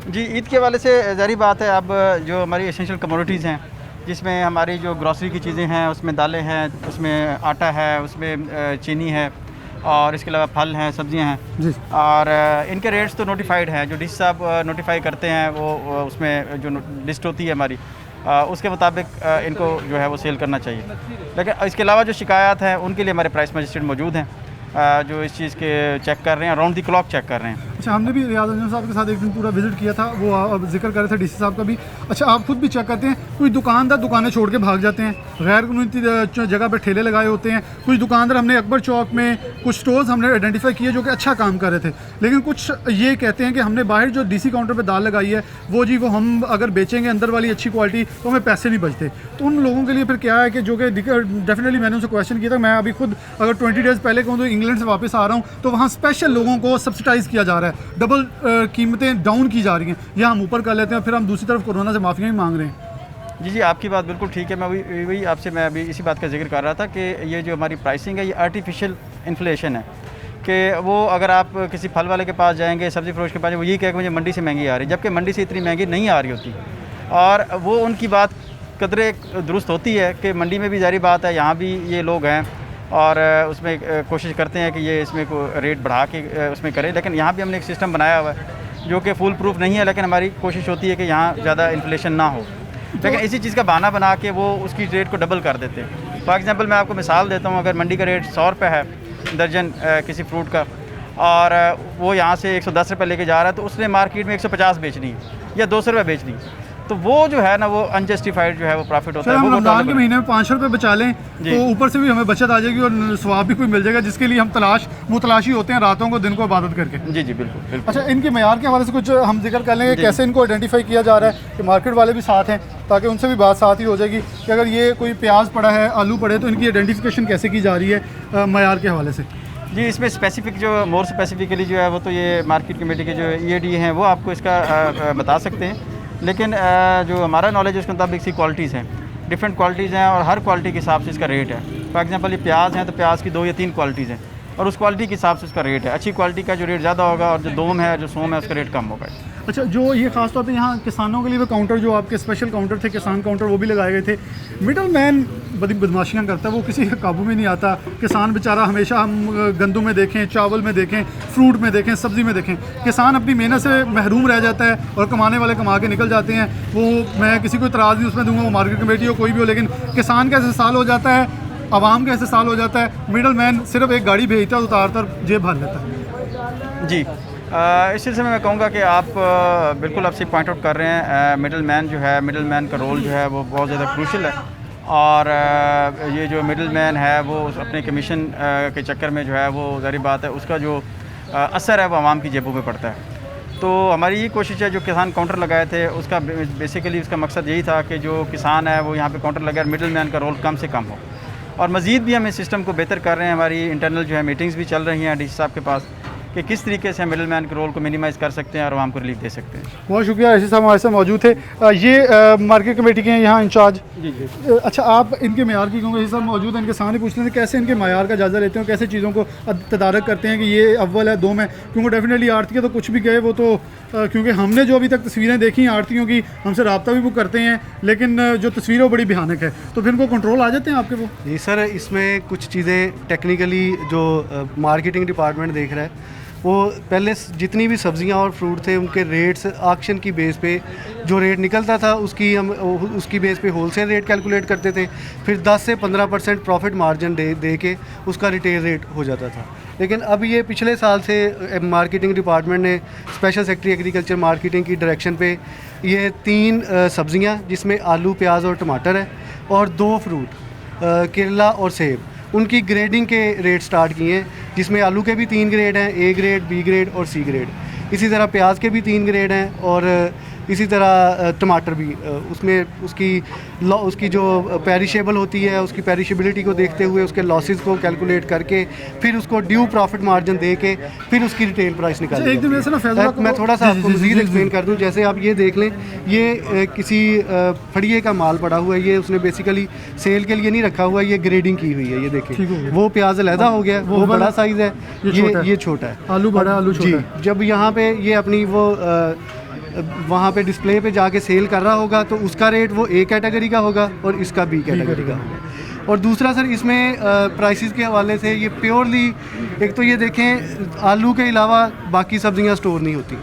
जी, ईद के हवाले से ज़ाहिर बात है, अब जो हमारी एसेंशियल कमोडिटीज़ हैं जिसमें हमारी जो ग्रॉसरी की चीज़ें हैं, उसमें दालें हैं, उसमें आटा है, उसमें चीनी है और इसके अलावा फल हैं, सब्जियां हैं और इनके रेट्स तो नोटिफाइड हैं। जो डिश साहब नोटिफाई करते हैं वो उसमें जो लिस्ट होती है हमारी उसके मुताबिक इनको जो है वो सेल करना चाहिए। लेकिन इसके अलावा जो शिकायत हैं उनके लिए हमारे प्राइस मजिस्ट्रेट मौजूद हैं जो इस चीज़ के चेक कर रहे हैं, राउंड दी क्लॉक चेक कर रहे हैं। अच्छा, हमने भी रियाज अंजुम साहब के साथ एक दिन पूरा विजिट किया था, वो अब जिक्र कर रहे थे डीसी साहब का भी। अच्छा, आप खुद भी चेक करते हैं? कुछ दुकानदार दुकानें छोड़ के भाग जाते हैं, गैर कानूनी जगह पे ठेले लगाए होते हैं। कुछ दुकानदार हमने अकबर चौक में कुछ स्टोर्स हमने आइडेंटिफाई किए जो कि अच्छा काम कर रहे थे, लेकिन कुछ ये कहते हैं कि हमने बाहर जो डीसी काउंटर पर दाल लगाई है वो हम अगर बेचेंगे अंदर वाली अच्छी क्वालिटी तो हमें पैसे नहीं बचते। तो उन लोगों के लिए फिर क्या है कि जो कि डेफिनेटली मैंने उनसे क्वेश्चन किया था, मैं अभी खुद अगर 20 डेज़ पहले कहूँ तो इंग्लैंड से वापस आ रहा हूँ तो वहाँ स्पेशल लोगों को सब्सिडाइज़ किया जा रहा है, डबल कीमतें डाउन की जा रही हैं, या हम ऊपर कर लेते हैं फिर हम दूसरी तरफ कोरोना से माफ़ियाँ ही मांग रहे हैं। जी, आपकी बात बिल्कुल ठीक है। मैं वही आपसे मैं अभी इसी बात का जिक्र कर रहा था कि ये जो हमारी प्राइसिंग है ये आर्टिफिशियल इन्फ्लेशन है कि वो अगर आप किसी फल वाले के पास जाएंगे, सब्ज़ी फरोश के पास, वो यही कहें कि मुझे मंडी से महंगी आ रही है, जबकि मंडी से इतनी महंगी नहीं आ रही होती। और वो उनकी बात कदरे दुरुस्त होती है कि मंडी में भी ज़ाहिर बात है यहाँ भी ये लोग हैं और उसमें कोशिश करते हैं कि ये इसमें को रेट बढ़ा के उसमें करें। लेकिन यहाँ भी हमने एक सिस्टम बनाया हुआ है जो कि फुल प्रूफ नहीं है, लेकिन हमारी कोशिश होती है कि यहाँ ज़्यादा इन्फ्लेशन ना हो। लेकिन इसी चीज़ का बहाना बना के वो उसकी रेट को डबल कर देते हैं। फॉर एग्जांपल मैं आपको मिसाल देता हूँ, अगर मंडी का रेट 100 रुपये है दर्जन किसी फ्रूट का और वो यहाँ से 110 रुपये लेके जा रहा है, तो उसने मार्केट में 150 बेचनी है या 200 रुपये बेचनी, तो वो जो है ना वो अनजस्टिफाइड जो है वो प्रॉफिट होता है। हम रमज़ान के महीने में 500 रुपये बचा लें तो ऊपर से भी हमें बचत आ जाएगी और स्वाब भी कोई मिल जाएगा, जिसके लिए हम मुतलाशी होते हैं रातों को दिन को इबादत करके। जी जी बिल्कुल, बिल्कुल। अच्छा, इनके मेयार के हवाले से कुछ हम जिक्र कर लेंगे, कैसे इनको आइडेंटिफाई किया जा रहा है कि मार्केट वाले भी साथ हैं, ताकि उनसे भी बात साथ ही हो जाएगी कि अगर ये कोई प्याज पड़ा है, आलू पड़े, तो इनकी आइडेंटिफिकेशन कैसे की जा रही है मेयार के हवाले से? जी, इसमें स्पेसिफिक जो मोर स्पेसिफिकली जो है वो तो ये मार्केट कमेटी के जो EAD हैं वो आपको इसका बता सकते हैं, लेकिन जो हमारा नॉलेज है उसके मुताबिक सी क्वालिटीज़ हैं, डिफरेंट क्वालिटीज़ हैं और हर क्वालिटी के हिसाब से इसका रेट है। फॉर एग्जांपल ये प्याज हैं तो प्याज की 2 या 3 क्वालिटीज़ हैं और उस क्वालिटी के हिसाब से उसका रेट है। अच्छी क्वालिटी का जो रेट ज़्यादा होगा और जो दोम है, जो सोम है, उसका रेट कम होगा। अच्छा, जो ये खास तौर पे यहाँ किसानों के लिए वो काउंटर, जो आपके स्पेशल काउंटर थे, किसान काउंटर, वो भी लगाए गए थे। मिडल मैन बड़ी बदमाशियाँ करता है, वो किसी के काबू में नहीं आता। किसान बेचारा हमेशा हम गंदम में देखें, चावल में देखें, फ्रूट में देखें, सब्ज़ी में देखें, किसान अपनी मेहनत से महरूम रह जाता है और कमाने वाले कमा के निकल जाते हैं। वो मैं किसी को इतराज़ नहीं उसमें दूंगा, वो मार्केट कमेटी हो कोई भी हो, लेकिन किसान का ऐसे साल हो जाता है, आवाम का ऐसे साल हो जाता है, मिडल मैन सिर्फ एक गाड़ी भेजता है, उतार जेब भर लेता है। जी, इस सिलसिले में मैं कहूँगा कि आप बिल्कुल आपसे पॉइंट आउट कर रहे हैं, मिडल मैन जो है, मिडल मैन का रोल जो है वो बहुत ज़्यादा क्रूशल है और ये जो मिडल मैन है वो अपने कमीशन के चक्कर में जो है वो ज़ाहिर बात है उसका जो असर है वो आवाम की जेबों पे पड़ता है। तो हमारी ये कोशिश है, जो किसान काउंटर लगाए थे उसका बेसिकली उसका मकसद यही था कि जो किसान है वो यहाँ पे काउंटर लगाए, मिडल मैन का रोल कम से कम हो। और मज़ीद भी हम इस सिस्टम को बेहतर कर रहे हैं, हमारी इंटरनल जो है मीटिंग्स भी चल रही हैं डीसी साहब के पास कि किस तरीके से हम मिडल मैन के रोल को मिनिमाइज़ कर सकते हैं और आवाम को रिलीफ दे सकते हैं। बहुत शुक्रिया, ऐसे साहब हमारे साथ मौजूद थे, ये मार्केट कमेटी के हैं यहाँ इंचार्ज। जी जी। अच्छा, आप इनके मेयार की, क्योंकि सब मौजूद हैं, इनके सामने पूछते हैं कैसे इनके मेयार का जायज़ा लेते हैं, कैसे चीज़ों को तदारक करते हैं कि ये अव्वल है, 2 में, क्योंकि डेफिनेटली आड़ती के तो कुछ भी गए वो तो क्योंकि हमने जो अभी तक तस्वीरें देखी हैं आड़तियों की, हमसे रब्ता भी वो करते हैं, लेकिन जो तस्वीर वो बड़ी भयानक है, तो फिर उनको कंट्रोल आ जाते हैं आपके वो? जी सर, इसमें कुछ चीज़ें टेक्निकली जो मार्केटिंग डिपार्टमेंट देख रहा है वो पहले जितनी भी सब्जियां और फ्रूट थे उनके रेट्स ऑक्शन की बेस पे जो रेट निकलता था उसकी बेस पे होलसेल रेट कैलकुलेट करते थे, फिर 10 से 15% प्रॉफिट मार्जिन दे के उसका रिटेल रेट हो जाता था। लेकिन अब ये पिछले साल से मार्केटिंग डिपार्टमेंट ने स्पेशल सेक्रेटरी एग्रीकल्चर मार्केटिंग की डायरेक्शन पे ये 3 सब्जियां जिसमें आलू, प्याज और टमाटर है, और 2 फ्रूट केला और सेब, उनकी ग्रेडिंग के रेट स्टार्ट किए हैं, जिसमें आलू के भी 3 ग्रेड हैं, ए ग्रेड, बी ग्रेड और सी ग्रेड। इसी तरह प्याज के भी 3 ग्रेड हैं, और इसी तरह टमाटर भी उसमें उसकी जो पेरिशेबल होती है उसकी पेरिशेबिलिटी को देखते हुए उसके लॉसेस को कैलकुलेट करके फिर उसको ड्यू प्रॉफिट मार्जिन दे के फिर उसकी रिटेल प्राइस निकाली जाती है। मैं थोड़ा सा आपको मज़ीद एक्सप्लेन कर दूं, जैसे आप ये देख लें, ये किसी फड़िए का माल पड़ा हुआ है, ये उसने बेसिकली सेल के लिए नहीं रखा हुआ है, ये ग्रेडिंग की हुई है। ये देखें, वो प्याज अलहदा हो गया, वो बड़ा साइज़ है, ये छोटा है, आलू बड़ा, आलू छोटा है। जब यहाँ पे ये अपनी वो वहाँ पे डिस्प्ले पे जाके सेल कर रहा होगा तो उसका रेट वो ए कैटेगरी का होगा और इसका बी कैटेगरी का होगा। और दूसरा सर इसमें प्राइसेस के हवाले से ये प्योरली, एक तो ये देखें आलू के अलावा बाकी सब्जियां स्टोर नहीं होती।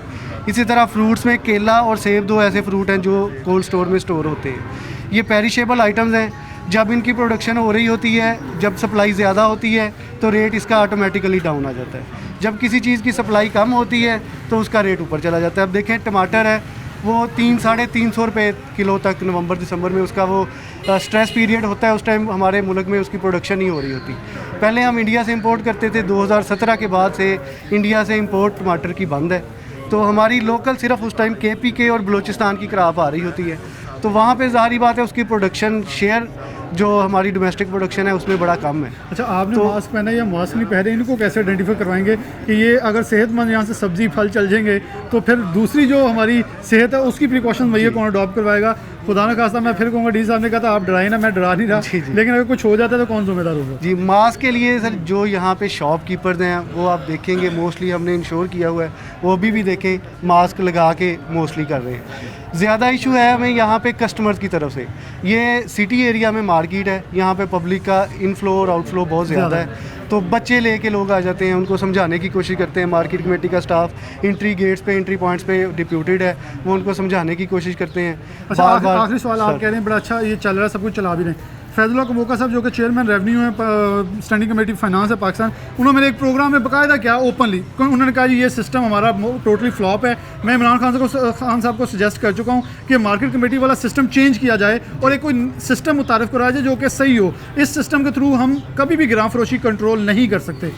इसी तरह फ्रूट्स में केला और सेब 2 ऐसे फ्रूट हैं जो कोल्ड स्टोर में स्टोर होते हैं। ये पेरिशेबल आइटम्स हैं, जब इनकी प्रोडक्शन हो रही होती है, जब सप्लाई ज़्यादा होती है तो रेट इसका ऑटोमेटिकली डाउन आ जाता है। जब किसी चीज़ की सप्लाई कम होती है तो उसका रेट ऊपर चला जाता है। अब देखें टमाटर है वो 300-350 रुपये किलो तक नवंबर दिसंबर में उसका वो स्ट्रेस पीरियड होता है, उस टाइम हमारे मुल्क में उसकी प्रोडक्शन नहीं हो रही होती। पहले हम इंडिया से इंपोर्ट करते थे, 2017 के बाद से इंडिया से इंपोर्ट टमाटर की बंद है, तो हमारी लोकल सिर्फ उस टाइम KPK और बलूचिस्तान की क्रॉप आ रही होती है, तो वहाँ पे ज़ाहिर बात है उसकी प्रोडक्शन शेयर जो हमारी डोमेस्टिक प्रोडक्शन है उसमें बड़ा कम है। अच्छा, आपने तो मास्क पहना या मास्क नहीं पहने, इनको कैसे आइडेंटिफाई करवाएंगे कि ये अगर सेहतमंद यहाँ से सब्जी फल चल जाएंगे तो फिर दूसरी जो हमारी सेहत है उसकी प्रिकॉशन भैया कौन अडॉप्ट करवाएगा? खुदा न खास्ता मैं फिर कहूँगा, डी साहब ने कहा था आप डराए ना, मैं डरा नहीं रहा, लेकिन अगर कुछ हो जाता है तो कौन जिम्मेदार होगा? जी, मास्क के लिए सर जो यहाँ पे शॉपकीपर्स हैं वो आप देखेंगे मोस्टली हमने इंश्योर किया हुआ है, वो अभी भी देखें मास्क लगा के मोस्टली कर रहे हैं। ज़्यादा इशू है हमें यहाँ पे कस्टमर्स की तरफ से। ये सिटी एरिया में मार्केट है, यहाँ पे पब्लिक का इनफ्लो और आउटफ्लो बहुत ज़्यादा है, तो बच्चे लेके लोग आ जाते हैं, उनको समझाने की कोशिश करते हैं। मार्केट कमेटी का स्टाफ एंट्री गेट्स पे, एंट्री पॉइंट्स पे डिप्यूटेड है, वो उनको समझाने की कोशिश करते हैं। अच्छा, आखिरी सवाल, आप कह रहे हैं बड़ा अच्छा ये चल रहा है, सब कुछ चला भी रहे हैं। फैजुल्लाह कबोका साहब जो कि चेयरमैन रेवेन्यू है, स्टैंडिंग कमेटी फाइनेंस है पाकिस्तान, उन्होंने मेरे एक प्रोग्राम में बकायदा क्या ओपनली उन्होंने कहा जी ये सिस्टम हमारा टोटली फ्लॉप है। मैं इमरान खान साहब को सजेस्ट कर चुका हूँ कि मार्केट कमेटी वाला सिस्टम चेंज किया जाए और एक कोई सिस्टम मुतारिफ कराया जाए जो कि सही हो। इस सिस्टम के थ्रू हम कभी भी गिरां फरोशी कंट्रोल नहीं कर सकते,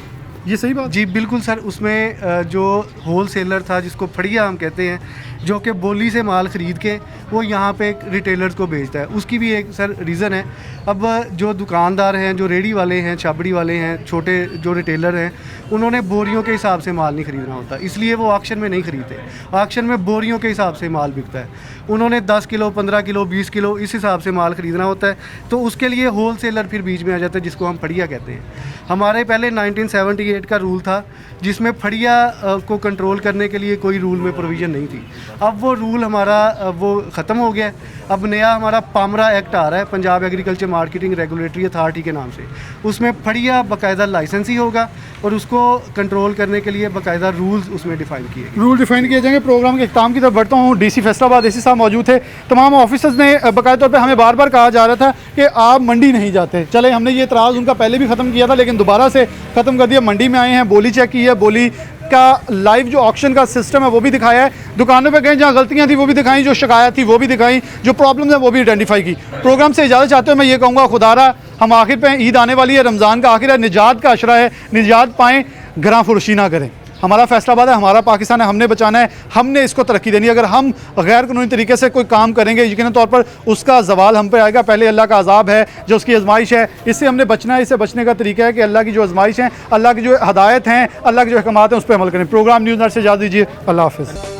ये सही बात? जी बिल्कुल सर, उसमें जो होल सेलर था जिसको फड़िया हम कहते हैं, जो कि बोली से माल ख़रीद के वो यहाँ पे रिटेलर्स को बेचता है, उसकी भी एक सर रीज़न है। अब जो दुकानदार हैं, जो रेडी वाले हैं, छाबड़ी वाले हैं, छोटे जो रिटेलर हैं, उन्होंने बोरियों के हिसाब से माल नहीं ख़रीदना होता, इसलिए वो ऑक्शन में नहीं ख़रीदते। ऑक्शन में बोरियों के हिसाब से माल बिकता है, उन्होंने 10 किलो, 15 किलो, 20 किलो इस हिसाब से माल ख़रीदना होता है, तो उसके लिए होल सेलर फिर बीच में आ जाता है जिसको हम फड़िया कहते हैं। हमारे पहले 1978 का रूल था जिसमें फड़िया को कंट्रोल करने के लिए कोई रूल में प्रोविज़न नहीं थी। अब वो रूल हमारा वो ख़त्म हो गया। अब नया हमारा पामरा एक्ट आ रहा है, Punjab agriculture marketing regulatory authority के नाम से, उसमें फड़िया बाकायदा लाइसेंस ही होगा और उसको कंट्रोल करने के लिए बाकायदा रूल्स उसमें डिफाइन किए जाएंगे। प्रोग्राम के इख्तिताम की तरफ बढ़ता हूँ। DC फैसलाबाद AC साहब मौजूद थे। तमाम ऑफिसर्स ने बाकायदा तौर पर हमें बार बार कहा जा रहा था कि आप मंडी नहीं जाते। चले, हमने ये इतराज़ उनका पहले भी ख़त्म किया था, लेकिन दोबारा से ख़त्म कर दिया। मंडी में आए हैं, बोली चेक की है, बोली का लाइव जो ऑक्शन का सिस्टम है वो भी दिखाया है, दुकानों पे गए जहाँ गलतियाँ थी वो भी दिखाई, जो शिकायत थी वो भी दिखाई, जो प्रॉब्लम्स है वो भी आइडेंटिफाई की। प्रोग्राम से इजाज़त चाहते हो मैं ये कहूँगा, खुदारा हम आखिर पे ईद आने वाली है, रमज़ान का आखिर है, निजात का अशरा है, निजात पाएँ, गिरां फरोशी ना करें। हमारा फैसलाबाद है, हमारा पाकिस्तान है, हमने बचाना है, हमने इसको तरक्की देनी है। अगर हम गैर कानूनी तरीके से कोई काम करेंगे यकीनन तौर पर उसका जवाल हम पे आएगा। पहले अल्लाह का अजाब है जो उसकी आजमाइश है, इससे हमने बचना है। इससे बचने का तरीका है कि अल्लाह की जो आजमाइश है, अल्लाह की जो हदायत हैं, अल्लाह के जो अहकामात हैं उस पर अमल करें। प्रोग्राम न्यूज़ नट से इजाज़त दीजिए, अल्लाह हाफ़िज़।